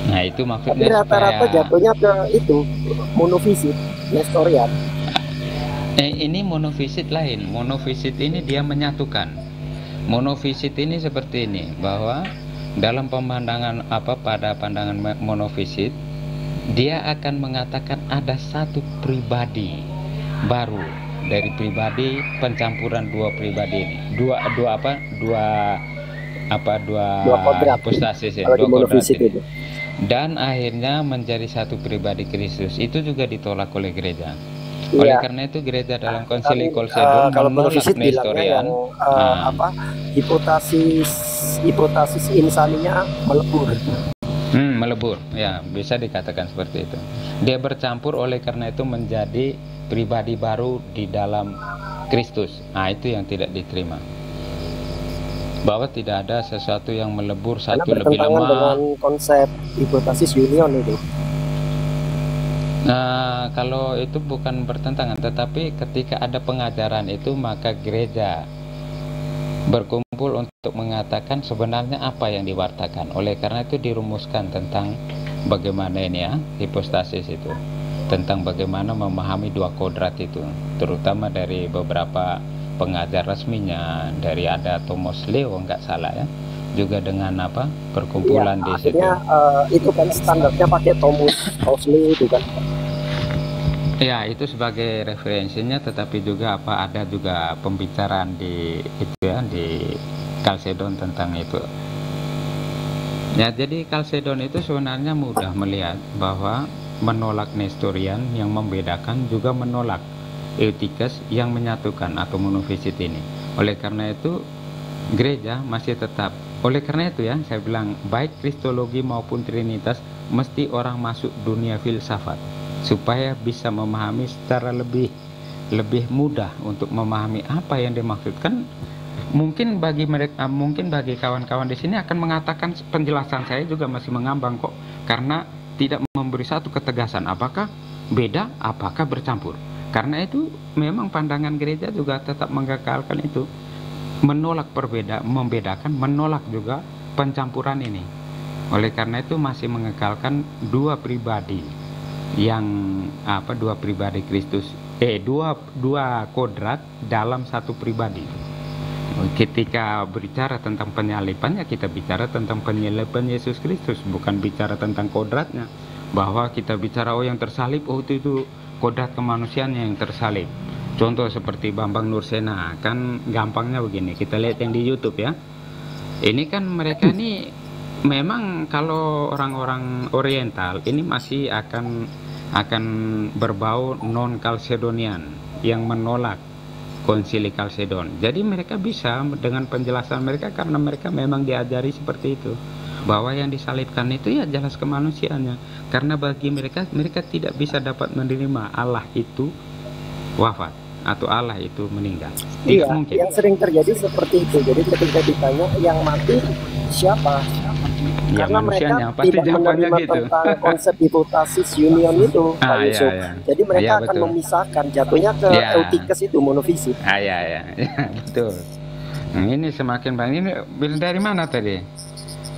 Nah, itu maksudnya. Tapi rata-rata jatuhnya ke itu monofisit, Nestorian. Ini monofisit lain. Monofisit ini dia menyatukan. Monofisit ini seperti ini, bahwa dalam pemandangan pada pandangan monofisit, dia akan mengatakan ada satu pribadi baru dari pribadi pencampuran dua pribadi ini. Dua kodrat, hipostasis ya, dua kodrat itu. Dan akhirnya menjadi satu pribadi Kristus. Itu juga ditolak oleh gereja. Oleh karena itu gereja dalam konsili Chalcedon menolak Nestorian. Hipostasis insaninya melebur. Melebur, ya bisa dikatakan seperti itu. Dia bercampur, oleh karena itu menjadi pribadi baru di dalam Kristus. Nah, itu yang tidak diterima. Bahwa tidak ada sesuatu yang melebur satu lebih lemah. Dengan konsep hipostasis union itu. Nah, kalau itu bukan bertentangan, tetapi ketika ada pengajaran itu, maka gereja berkumpul untuk mengatakan sebenarnya apa yang diwartakan. Oleh karena itu dirumuskan tentang bagaimana ini ya, hipostasis itu, tentang bagaimana memahami dua kodrat itu, terutama dari beberapa pengajar resminya, dari ada Thomas Leo nggak salah ya, juga dengan apa perkumpulan di situ. Itu kan standarnya pakai Thomas Leo itu kan. Ya, itu sebagai referensinya, tetapi juga ada juga pembicaraan di itu ya, di Chalcedon tentang itu. Ya, jadi Chalcedon itu sebenarnya mudah melihat bahwa menolak Nestorian yang membedakan, juga menolak Eutyches yang menyatukan atau monofisit ini. Oleh karena itu gereja masih tetap. Oleh karena itu ya, saya bilang baik kristologi maupun trinitas mesti orang masuk dunia filsafat, supaya bisa memahami secara lebih mudah untuk memahami apa yang dimaksudkan. Mungkin bagi mereka, mungkin bagi kawan-kawan di sini akan mengatakan penjelasan saya juga masih mengambang kok, karena tidak memberi satu ketegasan apakah beda, apakah bercampur. Karena itu memang pandangan gereja juga tetap mengekalkan itu, menolak membedakan, menolak juga pencampuran ini. Oleh karena itu masih mengekalkan dua pribadi yang dua pribadi Kristus, dua kodrat dalam satu pribadi. Ketika berbicara tentang penyalipan, ya kita bicara tentang penyalipan Yesus Kristus, bukan bicara tentang kodratnya. Bahwa kita bicara yang tersalib, itu kodrat kemanusiaannya yang tersalib. Contoh seperti Bambang Nursena, kan gampangnya begini, kita lihat yang di YouTube ya. Ini kan mereka ini memang kalau orang-orang Oriental ini masih akan berbau non Chalcedonian yang menolak konsili Chalcedon. Jadi mereka bisa dengan penjelasan mereka, karena mereka memang diajari seperti itu, bahwa yang disalibkan itu ya jelas kemanusiaannya. Karena bagi mereka tidak bisa dapat menerima Allah itu wafat. atau Allah itu meninggal. Tidak Iya, mungkin. yang sering terjadi seperti itu. Jadi ketika ditanya yang mati siapa? Ya Karena mereka manusianya pasti tidak jawabannya menerima gitu. tentang konsep hipothasis union itu, Pak Ah ya Yusuf. ya. Jadi Ya mereka akan betul. memisahkan, jatuhnya ke Ya. eutikes itu, monofisik. Ah ya ya. Ya, betul. Nah, ini semakin banyak. Ini dari mana tadi?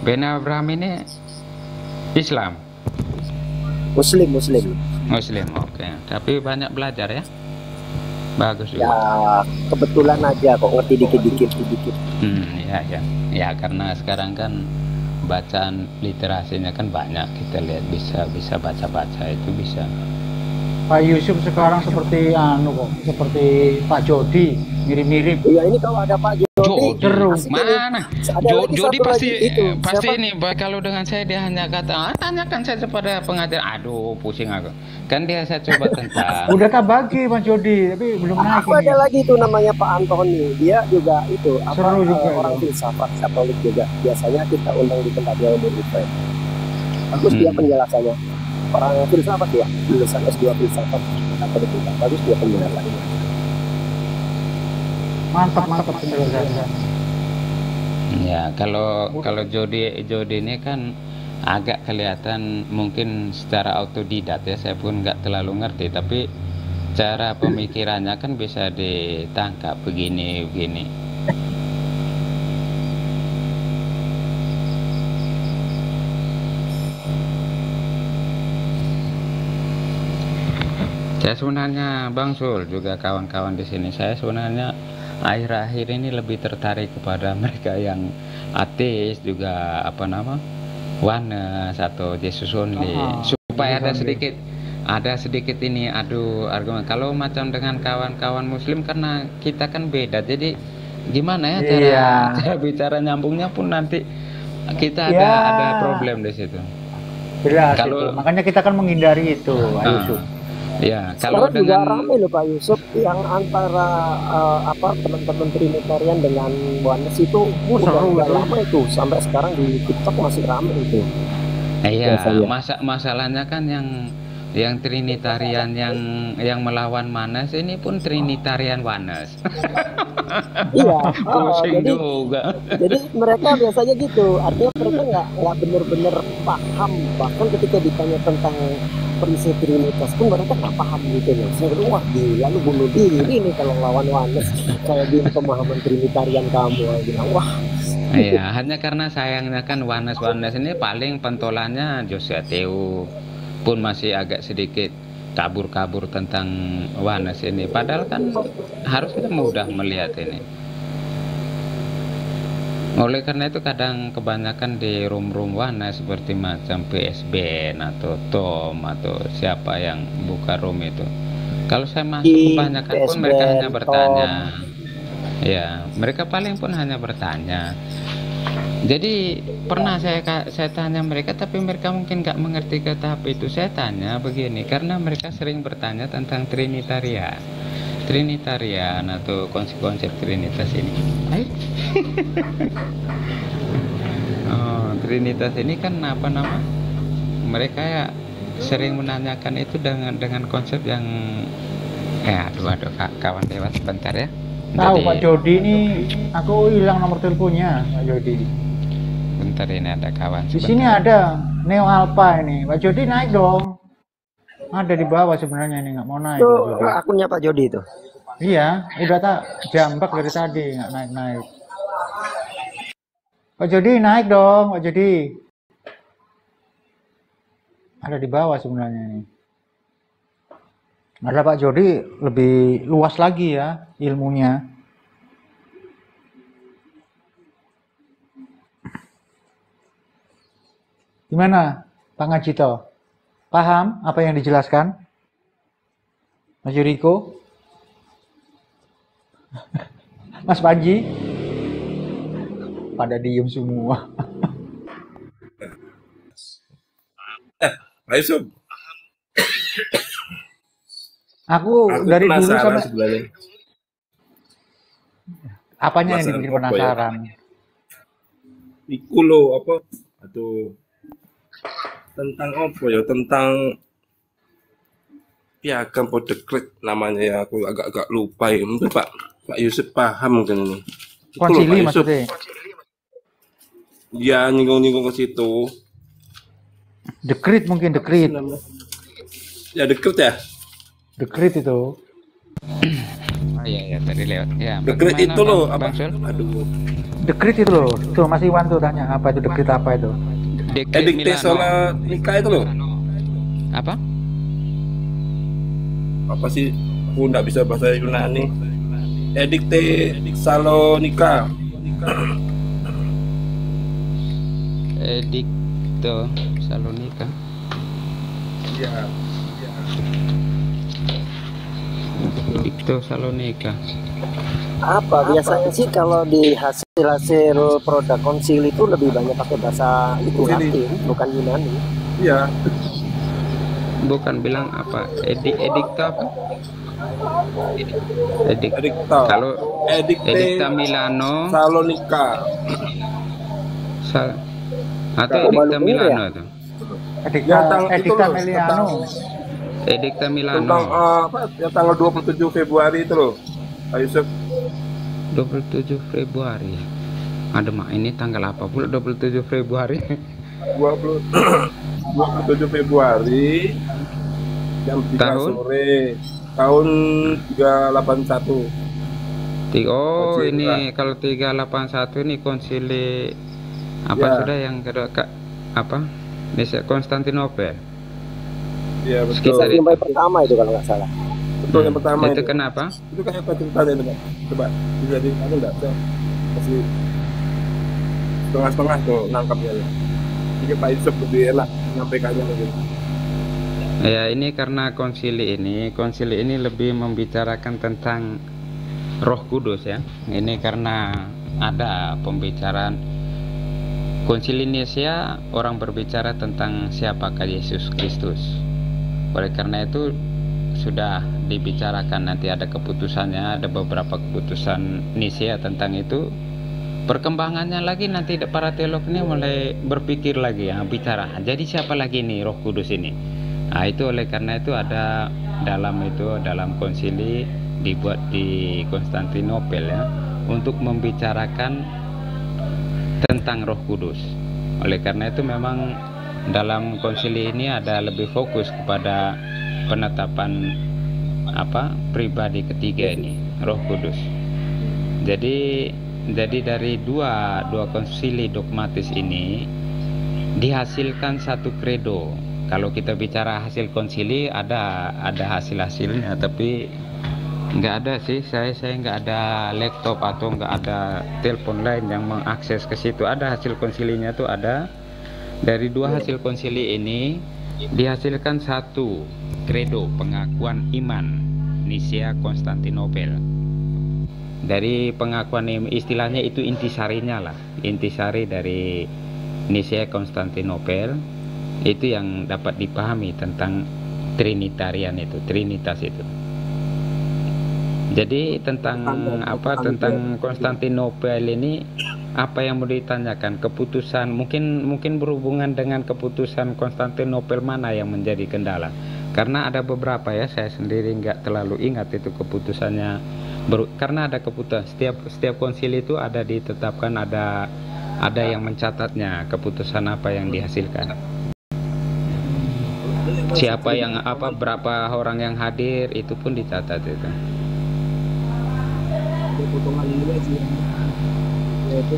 Ben Abraham ini Islam, Muslim. Muslim. Oke. Tapi banyak belajar ya. Bagus Ya, juga. kebetulan aja kok ngerti dikit-dikit. Ya ya. Ya karena sekarang kan bacaan literasinya kan banyak, kita lihat bisa baca itu bisa. Pak Yusuf sekarang seperti seperti Pak Jody, mirip-mirip. Iya, ini kalau ada Pak Jody, Seru. asik ini. Mana? Ada lagi Jody satu pasti lagi itu. pasti Siapa? ini kalau dengan saya dia hanya kata tanyakan saja pada pengajar. Aduh pusing aku. Kan dia saya coba tentang. Udah tak bagi Pak Jody, tapi belum naik Aku ada ini. lagi tuh namanya Pak Antoni. Dia juga itu Seru juga orang itu. filsafat Katolik juga. Biasanya kita undang di tempat dia di event. Bagus dia penjelasannya. Orang filsafat ya, lulusan S2 filsafat Katolik juga. Bagus dia penjelasannya. Mantap penjelasannya. Ya kalau Jody ini kan agak kelihatan mungkin secara autodidak ya, saya pun nggak terlalu ngerti, tapi cara pemikirannya kan bisa ditangkap begini. Saya sebenarnya Bang Sul juga kawan-kawan di sini, saya sebenarnya akhir-akhir ini lebih tertarik kepada mereka yang ateis juga oneness atau Jesus only, supaya ada sedikit ini argumen. Kalau macam dengan kawan-kawan muslim, karena kita kan beda, jadi gimana ya cara bicara nyambungnya pun nanti kita ada problem di situ. Jelas Kalau- itu. Makanya kita kan menghindari itu, Pak Yusuf. Ya kalau Sekarang juga dengan ramai loh Pak Yusuf yang antara teman-teman Trinitarian dengan Oneness itu seru udah itu. lama itu, sampai sekarang di TikTok masih ramai itu. iya, biasanya. masalahnya kan yang Trinitarian yang melawan Manes ini pun Trinitarian Wanes. Iya, Pusing jadi juga. mereka biasanya gitu, artinya mereka nggak benar-benar paham, bahkan ketika ditanya tentang prinsip Trinitas pun mereka nggak paham gitu loh. Saya bilang, wah gila lu bunuh diri nih kalau lawan Oneness, kayak di pemahaman Trinitarian kamu. Saya bilang, wah. Iya, hanya karena sayangnya kan Wanes ini paling pentolannya Jose Ateu pun masih agak sedikit kabur tentang Wanes ini, padahal kan harusnya mudah melihat ini. Oleh karena itu kadang kebanyakan di room Wanes seperti macam PSBN atau Tom atau siapa yang buka room itu, kalau saya masuk kebanyakan pun mereka hanya bertanya. Ya, mereka paling pun hanya bertanya. Jadi pernah saya tanya mereka, tapi mereka mungkin nggak mengerti ke tahap itu. Saya tanya begini, karena mereka sering bertanya tentang Trinitarian atau konsep Trinitas ini. Trinitas ini kan mereka ya sering menanyakan itu dengan konsep yang aduh kawan lewat sebentar ya. Tahu Jadi, Pak Jody ini, aku hilang nomor teleponnya Pak Jody. bentar ini ada kawan. Di sini ada Neo Alpha ini. Pak Jody naik dong. Ada di bawah sebenarnya ini, nggak mau naik Pak Itu Jody. akunnya Pak Jody itu. Iya, udah tak jambak dari tadi nggak naik. Pak Jody naik dong, Pak Jody. Ada di bawah sebenarnya ini. Ada Pak Jody lebih luas lagi ya ilmunya. Gimana Pak Ngajito? Paham apa yang dijelaskan? Mas Yuriko? Mas Panji? Pada diem semua. Pak Yusuf, Aku dari dulu penasaran sampai sebenarnya. apanya yang Penasaran dibikin apa ya? penasaran? Iku lo apa? Aduh, tentang apa ya? Tentang Piagam Podekret namanya ya, aku agak-agak lupa ya. Mungkin Pak Yusuf paham mungkin ini. Itu loh Pak Konsili Yusuf. maksudnya. Ya nyinggung-nyinggung ke situ. Dekrit mungkin, dekrit. Ya dekret ya. Dekrit itu. Oh iya tadi lewat. Ya, Dekret bagaimana, itu loh Bang Sul? Aduh. Dekrit itu loh. Tuh Mas Iwan tuh tanya apa itu dekrit apa itu? Dekret Edikte Milano. soal nikah itu loh. Apa? Apa sih? Aku nggak bisa bahasa Yunani. Edikte Salonika. Edikto Salonika. Iya. Edikto Salonika. Apa biasanya sih kalau di hasil produk konsil itu lebih banyak pakai bahasa itu Konsili. Latin, bukan Yunani. Iya. Bukan bilang apa? Edikto apa? Edikta. Kalau Edikte Edikta Milano Salonika. atau Kalau Edikta Maluku ya? Milano itu. Edikta, itu Edikta loh, Meliano. Edikta tentang Milano. apa? Yang tanggal 27 Februari itu loh. Pak Yusuf. 27 Februari. Ada mak ini tanggal apa pula 27 Februari? 27 Februari jam 3 Tahun? sore tahun 381. Oh, Konsili, ini kalau 381 ini konsili apa Ya. sudah yang kedua apa? Nicea Konstantinopel. Iya betul. Sekitar itu. Sampai pertama itu kalau nggak salah. Betul yang pertama Itu itu. kenapa? Itu kayak apa ceritanya itu, Pak? Coba bisa di aku enggak bisa kasih setengah-setengah tuh nangkapnya ya. Jadi Pak Yusuf lebih enak menyampaikannya mungkin. Ya, ini karena konsili ini lebih membicarakan tentang Roh Kudus ya. Ini karena ada pembicaraan Konsili Nicea, orang berbicara tentang siapakah Yesus Kristus. Oleh karena itu sudah dibicarakan, nanti ada keputusannya, ada beberapa keputusan Nicea tentang itu. Perkembangannya lagi nanti para teolog ini mulai berpikir lagi ya, bicara. Jadi siapa lagi nih Roh Kudus ini? Nah, itu oleh karena itu ada dalam konsili dibuat di Konstantinopel ya, untuk membicarakan tentang Roh Kudus. Oleh karena itu memang dalam konsili ini ada lebih fokus kepada penetapan pribadi ketiga ini, Roh Kudus. Jadi dari dua konsili dogmatis ini dihasilkan satu kredo. Kalau kita bicara hasil konsili ada hasil-hasilnya, tapi nggak ada sih, saya nggak ada laptop atau nggak ada telepon lain yang mengakses ke situ. Ada hasil konsilinya tuh ada. Dari dua hasil konsili ini dihasilkan satu kredo pengakuan iman Nicea Konstantinopel. Dari pengakuan istilahnya itu intisarinya lah, intisari dari Nicea Konstantinopel itu yang dapat dipahami tentang Trinitarian itu, Trinitas itu. Jadi tentang Konstantinopel ini apa yang mau ditanyakan, keputusan mungkin berhubungan dengan keputusan Konstantinopel mana yang menjadi kendala, karena ada beberapa ya, saya sendiri nggak terlalu ingat itu keputusannya, karena ada keputusan setiap konsili itu ada ditetapkan, ada yang mencatatnya keputusan apa yang dihasilkan, siapa yang berapa orang yang hadir itu pun dicatat itu. Potongan ini aja yaitu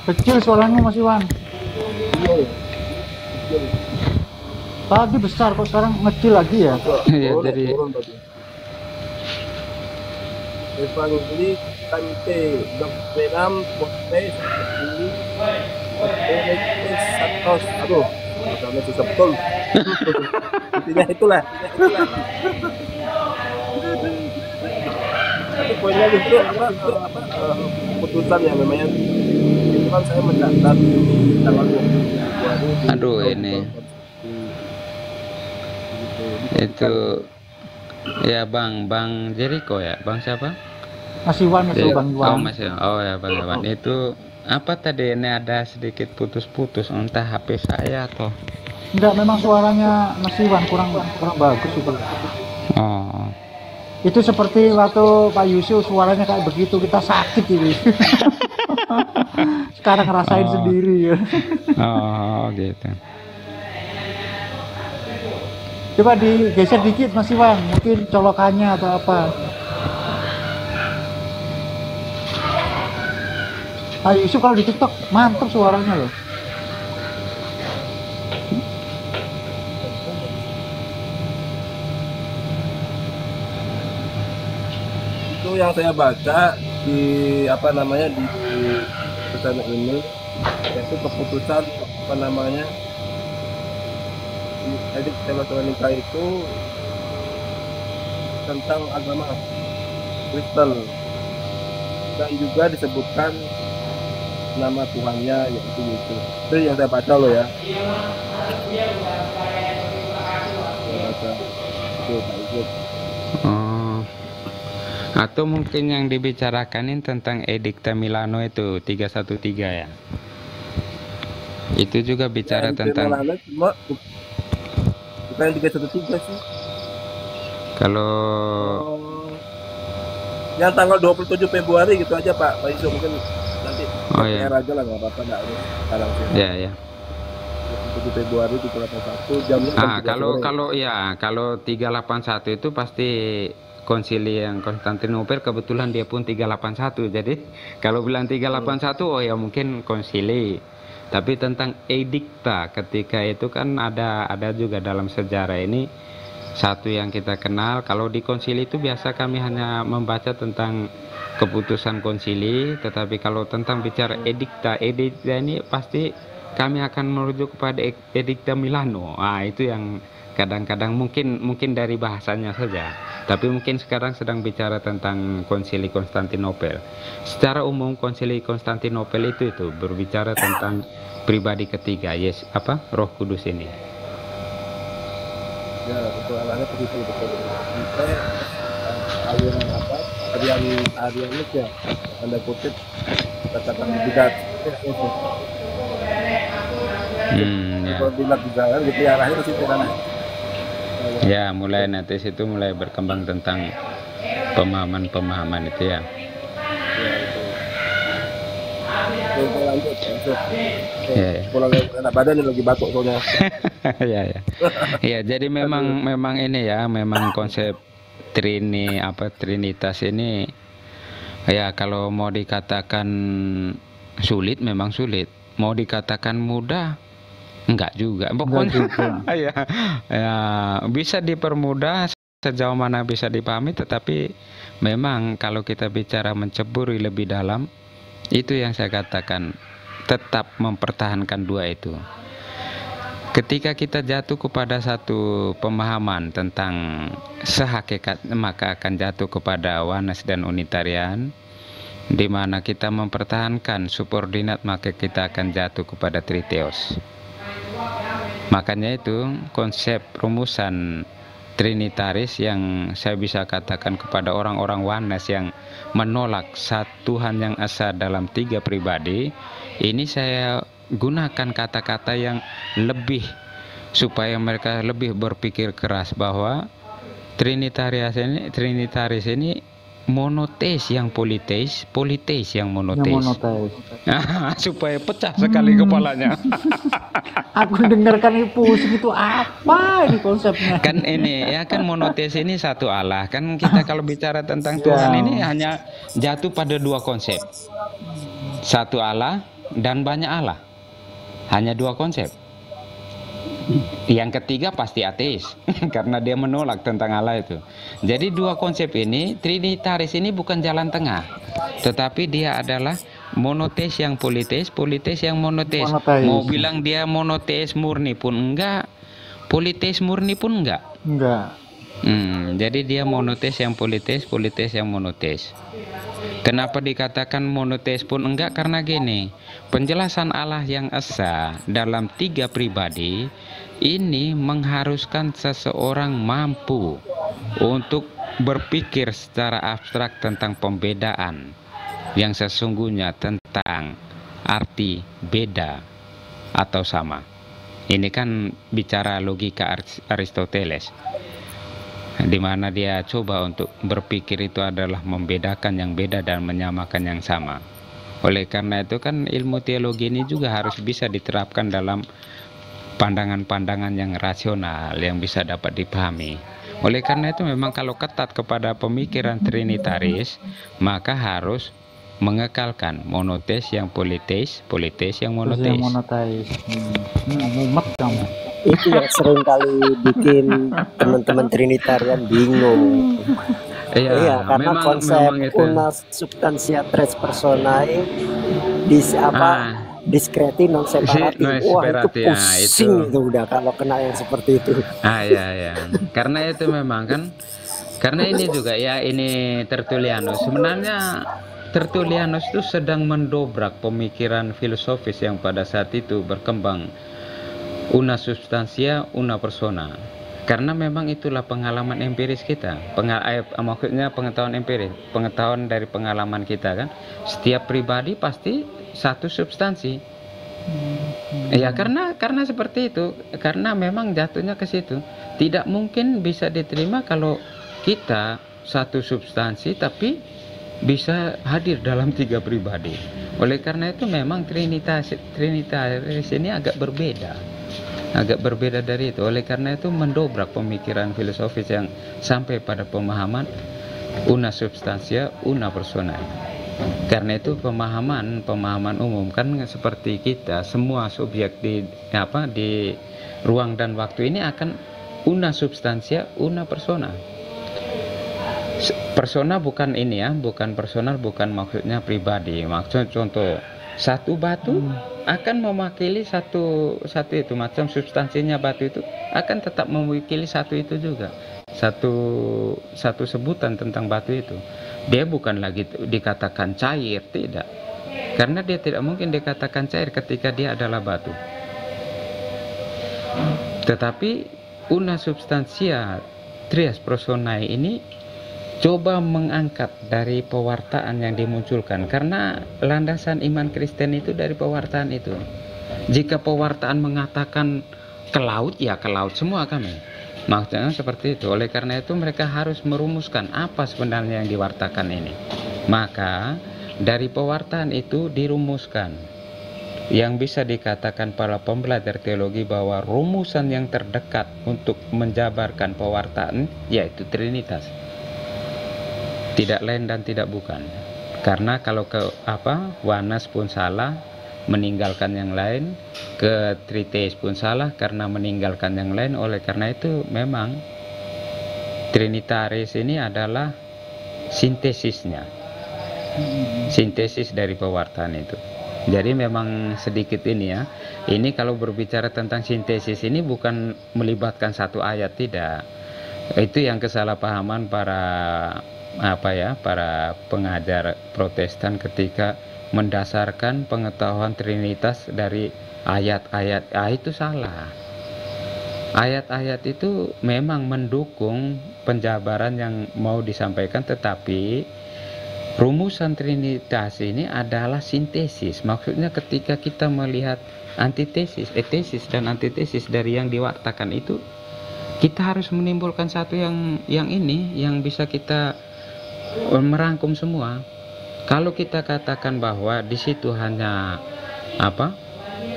Kecil suaranya Mas Iwan. Tadi besar kok sekarang ngecil lagi ya. Iya, jadi Evangeli Tante Doktrinam Poste Satos. Aduh, namanya susah betul. Intinya itulah. Tapi poinnya itu keputusan yang namanya itu kan saya mencatat tanggal 20 Februari. aduh ini itu ya Bang Jericho ya, Bang siapa? Mas Iwan, Mas Jadi- Iwan. oh Mas ya, oh ya Bang Iwan itu Apa tadi ini ada sedikit putus-putus, entah HP saya atau Enggak, memang suaranya Mas Iwan kurang bagus itu. oh. Itu seperti waktu Pak Yusuf suaranya kayak begitu, kita sakit ini. Sekarang ngerasain Oh. sendiri ya. Oh, gitu. Coba digeser dikit Mas Iwan, mungkin colokannya atau apa. Pak Yusuf kalau di TikTok mantap suaranya loh. Itu yang saya baca di apa namanya di pesan ini, yaitu keputusan apa namanya edik elektronika itu tentang agama Kristen, dan juga disebutkan nama Tuhannya yaitu Yesus. Itu yang saya baca loh ya. Saya baca itu Pak Yusuf. Oh. Atau mungkin yang dibicarakan tentang Edicta Milano itu 313 ya. Itu juga bicara Yang tentang Milano cuma bukan yang 313 sih. kalau Oh, yang tanggal 27 Februari gitu aja Pak Yusuf, mungkin nanti Oh, iya. share aja lah, nggak apa-apa, nggak harus sekarang sih. ya ya. 27 Februari 381 jamnya jam 3 Kalau sore. kalau 381 itu pasti konsili yang Konstantinopel, kebetulan dia pun 381. Jadi kalau bilang 381 oh ya mungkin konsili. Tapi tentang edikta ketika itu kan ada juga dalam sejarah ini satu yang kita kenal. Kalau di konsili itu biasa kami hanya membaca tentang keputusan konsili, tetapi kalau tentang bicara edikta ini pasti kami akan merujuk kepada Edicta Milano. Itu yang kadang-kadang mungkin dari bahasanya saja. Tapi mungkin sekarang sedang bicara tentang Konsili Konstantinopel. Secara umum Konsili Konstantinopel itu berbicara tentang pribadi ketiga, Roh Kudus ini. Ya, betul, arahnya ke situ, betul. Sampai aliran apa? Arianis ya, tanda kutip katakan bidat. Ya. Kalau bidat di jalan gitu ya, arahnya ke situ kan. Ya, mulai nanti situ mulai berkembang tentang pemahaman itu ya. Kita lanjut, lanjut. Ya, ya. Kalau enak badan ini lagi batuk soalnya. ya ya. Ya, jadi memang ini ya, memang konsep Trinitas ini ya kalau mau dikatakan sulit memang sulit. Mau dikatakan mudah enggak juga. Pokoknya ya, ya bisa dipermudah sejauh mana bisa dipahami, tetapi memang kalau kita bicara menceburi lebih dalam, itu yang saya katakan tetap mempertahankan dua itu. Ketika kita jatuh kepada satu pemahaman tentang sehakikat, maka akan jatuh kepada Oneness dan Unitarian. Di mana kita mempertahankan subordinat, maka kita akan jatuh kepada Triteos. Makanya itu konsep rumusan Trinitaris yang saya bisa katakan kepada orang-orang Oneness yang menolak satu Tuhan yang esa dalam tiga pribadi, ini saya gunakan kata-kata yang lebih supaya mereka lebih berpikir keras bahwa Trinitaris ini monoteis yang politeis, politeis yang monoteis. Supaya pecah sekali kepalanya. Aku dengarkan ini pusing, itu apa ini konsepnya? Kan ini ya kan monoteis ini satu Allah. Kan kita kalau bicara tentang Tuhan ini hanya jatuh pada dua konsep. Satu Allah dan banyak Allah. Hanya dua konsep. Yang ketiga pasti ateis karena dia menolak tentang Allah itu. Jadi dua konsep ini, Trinitaris ini bukan jalan tengah, tetapi dia adalah monoteis yang politeis, politeis yang monoteis. Mau bilang dia monoteis murni pun enggak, politeis murni pun enggak. Jadi dia monoteis yang politeis, politeis yang monoteis. Kenapa dikatakan monoteis pun enggak? Karena gini, penjelasan Allah yang esa dalam tiga pribadi ini mengharuskan seseorang mampu untuk berpikir secara abstrak tentang pembedaan yang sesungguhnya tentang arti beda atau sama. Ini kan bicara logika Aristoteles, di mana dia coba untuk berpikir itu adalah membedakan yang beda dan menyamakan yang sama. Oleh karena itu kan ilmu teologi ini juga harus bisa diterapkan dalam pandangan-pandangan yang rasional yang bisa dapat dipahami. Oleh karena itu memang kalau ketat kepada pemikiran trinitaris, maka harus mengekalkan monoteis yang politeis, politeis yang Terus yang monoteis. monoteis. Mumet kamu. Itu yang sering kali bikin teman-teman Trinitarian bingung. Iya, karena memang konsep itu. una substantia tres personae diskreti non separati. Non Wah, separati, itu ya, pusing itu. itu udah kalau kena yang seperti itu. Ya. Karena itu memang kan, karena ini juga ya, ini Tertullianus. Sebenarnya Tertullianus itu sedang mendobrak pemikiran filosofis yang pada saat itu berkembang, una substantia, una persona. Karena memang itulah pengalaman empiris kita, maksudnya pengetahuan empiris, pengetahuan dari pengalaman kita kan. Setiap pribadi pasti satu substansi. Ya karena seperti itu, karena memang jatuhnya ke situ. Tidak mungkin bisa diterima kalau kita satu substansi tapi bisa hadir dalam 3 pribadi. Oleh karena itu memang Trinitaris ini agak berbeda dari itu. Oleh karena itu mendobrak pemikiran filosofis yang sampai pada pemahaman una substantia, una persona. Karena itu pemahaman umum kan seperti kita, semua subjek di ruang dan waktu ini akan una substantia, una persona. Persona bukan ini ya, bukan personal, bukan maksudnya pribadi. Maksudnya contoh, satu batu akan mewakili satu itu, macam substansinya batu itu akan tetap mewakili satu itu juga, satu sebutan tentang batu itu. Dia bukan lagi dikatakan cair, tidak, karena dia tidak mungkin dikatakan cair ketika dia adalah batu. Tetapi una substantia trias personae ini coba mengangkat dari pewartaan yang dimunculkan, karena landasan iman Kristen itu dari pewartaan itu. Jika pewartaan mengatakan ke laut, ya ke laut semua kami. Maksudnya seperti itu. Oleh karena itu mereka harus merumuskan apa sebenarnya yang diwartakan ini. Maka dari pewartaan itu dirumuskan yang bisa dikatakan para pembelajar teologi bahwa rumusan yang terdekat untuk menjabarkan pewartaan yaitu Trinitas. Tidak lain dan tidak bukan. Karena kalau Wanas pun salah meninggalkan yang lain, ke Triteis pun salah karena meninggalkan yang lain. Oleh karena itu memang Trinitaris ini adalah sintesisnya, sintesis dari pewartaan itu. Jadi memang sedikit ini ya. Ini kalau berbicara tentang sintesis ini bukan melibatkan satu ayat, tidak. Itu yang kesalahpahaman para pengajar Protestan ketika mendasarkan pengetahuan Trinitas dari ayat-ayat. Itu salah. Ayat-ayat itu memang mendukung penjabaran yang mau disampaikan, tetapi rumusan Trinitas ini adalah sintesis. Maksudnya ketika kita melihat antitesis, tesis dan antitesis dari yang diwartakan itu, kita harus menimbulkan satu yang ini yang bisa kita merangkum semua. Kalau kita katakan bahwa di situ hanya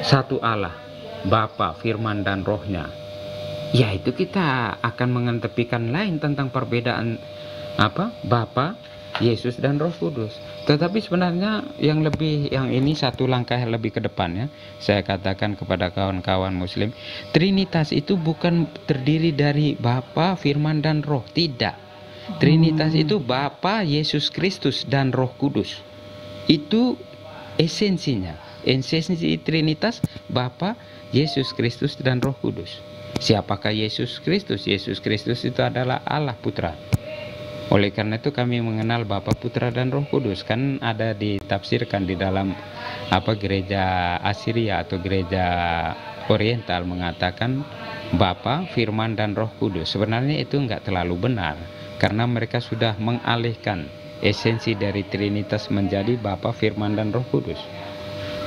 satu Allah, Bapa, Firman dan Rohnya, ya itu kita akan mengetepikan lain tentang perbedaan Bapa, Yesus dan Roh Kudus. Tetapi sebenarnya yang ini satu langkah lebih ke depannya, saya katakan kepada kawan-kawan Muslim, Trinitas itu bukan terdiri dari Bapa, Firman dan Roh, tidak. Trinitas itu Bapa, Yesus Kristus dan Roh Kudus. Itu esensinya. Esensi Trinitas Bapa, Yesus Kristus dan Roh Kudus. Siapakah Yesus Kristus? Yesus Kristus itu adalah Allah Putra. Oleh karena itu kami mengenal Bapa, Putra dan Roh Kudus. Kan ada ditafsirkan di dalam gereja Assyria atau gereja Oriental mengatakan Bapa, Firman dan Roh Kudus. Sebenarnya itu enggak terlalu benar, karena mereka sudah mengalihkan esensi dari Trinitas menjadi Bapa, Firman dan Roh Kudus.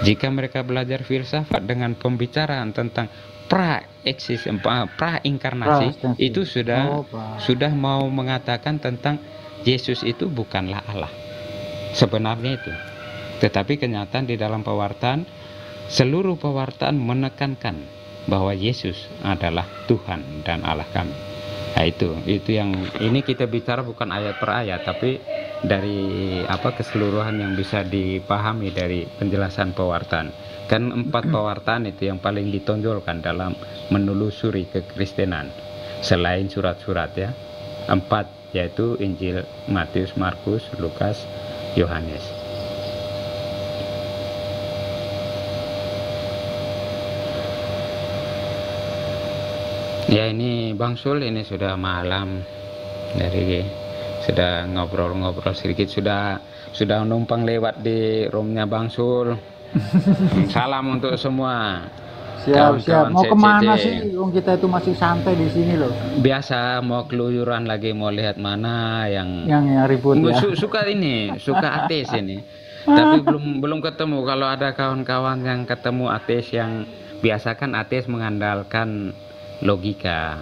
Jika mereka belajar filsafat dengan pembicaraan tentang pra-inkarnasi, Pra-ekstensi. itu Oh, sudah mau mengatakan tentang Yesus itu bukanlah Allah. Sebenarnya itu. Tetapi kenyataan di dalam pewartaan, seluruh pewartaan menekankan bahwa Yesus adalah Tuhan dan Allah kami. Nah, itu yang ini kita bicara bukan ayat per ayat, tapi dari keseluruhan yang bisa dipahami dari penjelasan pewartaan. Kan 4 pewartaan itu yang paling ditonjolkan dalam menelusuri kekristenan selain surat-surat ya. 4 yaitu Injil Matius, Markus, Lukas, Yohanes. Ya, ini Bang Sul, ini sudah malam, sudah ngobrol-ngobrol sedikit, sudah numpang lewat di roomnya Bang Sul. Salam untuk semua. Siap. Mau CCC. kemana sih? Kita itu masih santai di sini loh. Biasa mau keluyuran lagi, mau lihat mana yang ribut ya. suka ateis ini. Tapi belum ketemu. Kalau ada kawan-kawan yang ketemu ateis, yang biasa kan ateis mengandalkan logika,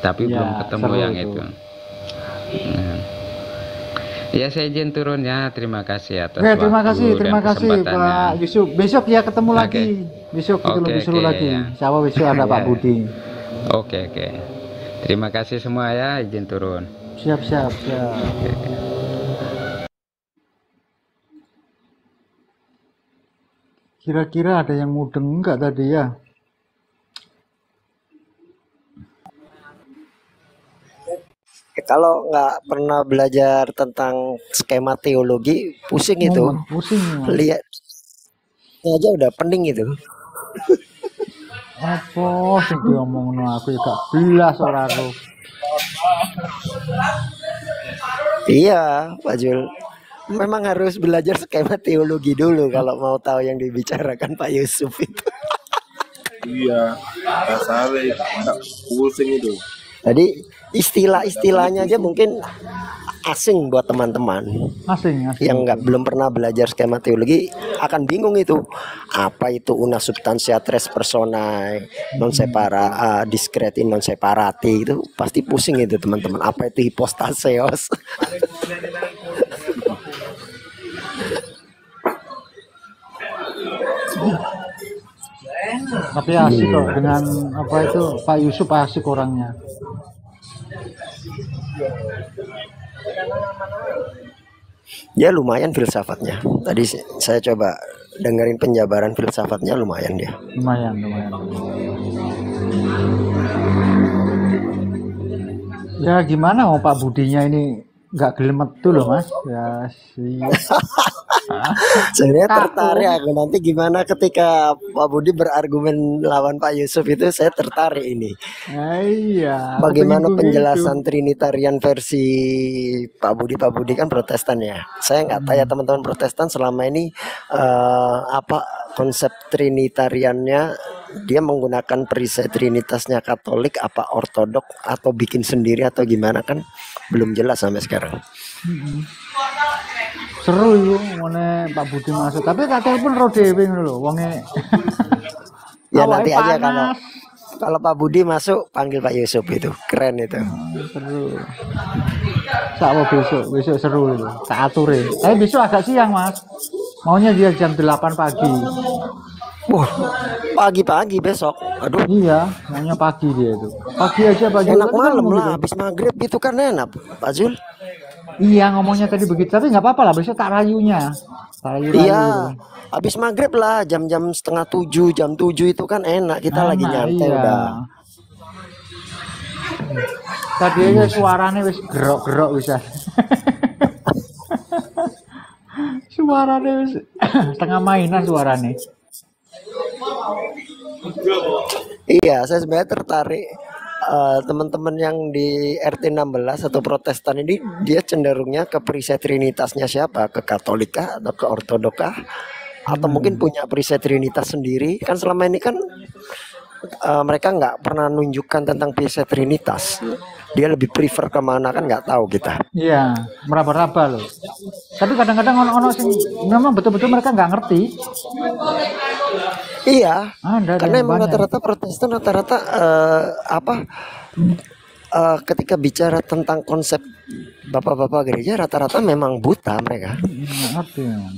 tapi Ya, belum ketemu seru yang itu. Nah. Ya, saya izin turun ya. Terima kasih atas Oke, terima waktu kasih dan kesempatannya. Pak Yusuf. Besok ya ketemu Oke. lagi. Besok itu Oke, lebih seru oke, lagi. ya. Insya Allah besok ada Pak Ya. Budi. Oke. Terima kasih semua ya. Izin turun. Siap. Oke. Kira-kira ada yang mudeng enggak tadi ya? Kalau nggak pernah belajar tentang skema teologi, pusing itu. Pusing. Lihat aja udah pening itu. Apa sing diomongno aku ya gak belas ora ro. Iya, Pak Jul. Memang harus belajar skema teologi dulu kalau mau tahu yang dibicarakan Pak Yusuf itu. Iya, kasare, pusing itu. Jadi istilah-istilahnya aja mungkin asing buat teman-teman Asing. yang belum pernah belajar skema teologi, akan bingung itu apa itu una substantia tres personae non separa discreti non separati, itu pasti pusing itu teman-teman. Apa itu hypostaseos? Tapi asik kok dengan apa itu Pak Yusuf, asik orangnya. Ya lumayan filsafatnya. Tadi saya coba dengerin penjabaran filsafatnya, lumayan dia. Lumayan. Ya gimana mau Pak Budinya ini nggak gelem metu loh Mas. Ya sih. Sebenarnya tertarik aku nanti gimana ketika Pak Budi berargumen lawan Pak Yusuf itu, saya tertarik ini. Iya. Bagaimana aku pengen penjelasan Trinitarian versi Pak Budi? Pak Budi kan Protestan ya. Saya nggak tahu ya teman-teman Protestan selama ini apa konsep Trinitariannya, dia menggunakan perisai Trinitasnya Katolik apa Ortodok atau bikin sendiri atau gimana, kan belum jelas sampai sekarang. seru itu mana Pak Budi masuk, tapi tak telepon ro dhewe ngono lho wonge. Ya Awake nanti aja panas. kalau Pak Budi masuk panggil Pak Yusuf, itu keren itu. Seru. Sakwo besok seru itu. Tak aturin. Tapi besok agak siang Mas. Maunya dia jam 8 pagi. Wah, pagi-pagi besok. Aduh, Iya, maunya pagi dia itu. Pagi aja Pak Jul. enak Tadi kan malam ngomong lah, gitu. habis maghrib gitu kan enak, Pak Zul. Iya, ngomongnya tadi begitu. Tapi nggak apa-apa lah, besok tak rayunya. Tak rayu-rayu Iya, gitu. habis maghrib lah, jam-jam setengah 7, jam 7 itu kan enak, kita lagi Nah, nyantai iya. udah. Tadi aja suaranya wis gerok-gerok bisa. Suaranya wis setengah mainan suaranya. Iya, saya sebenarnya tertarik teman-teman yang di RT 16 atau Protestan ini, dia cenderungnya ke perisai Trinitasnya siapa? Ke Katolika atau ke Ortodoka? Atau mungkin punya perisai Trinitas sendiri? Kan selama ini kan mereka nggak pernah nunjukkan tentang perisai Trinitas. Dia lebih prefer kemana kan nggak tahu kita. Iya, meraba-raba loh. Tapi kadang-kadang ono sing memang betul-betul mereka nggak ngerti. Iya, Ada karena yang emang banyak. rata-rata Protestan rata-rata ketika bicara tentang konsep bapak-bapak gereja rata-rata memang buta mereka. Nggak ngerti. Memang.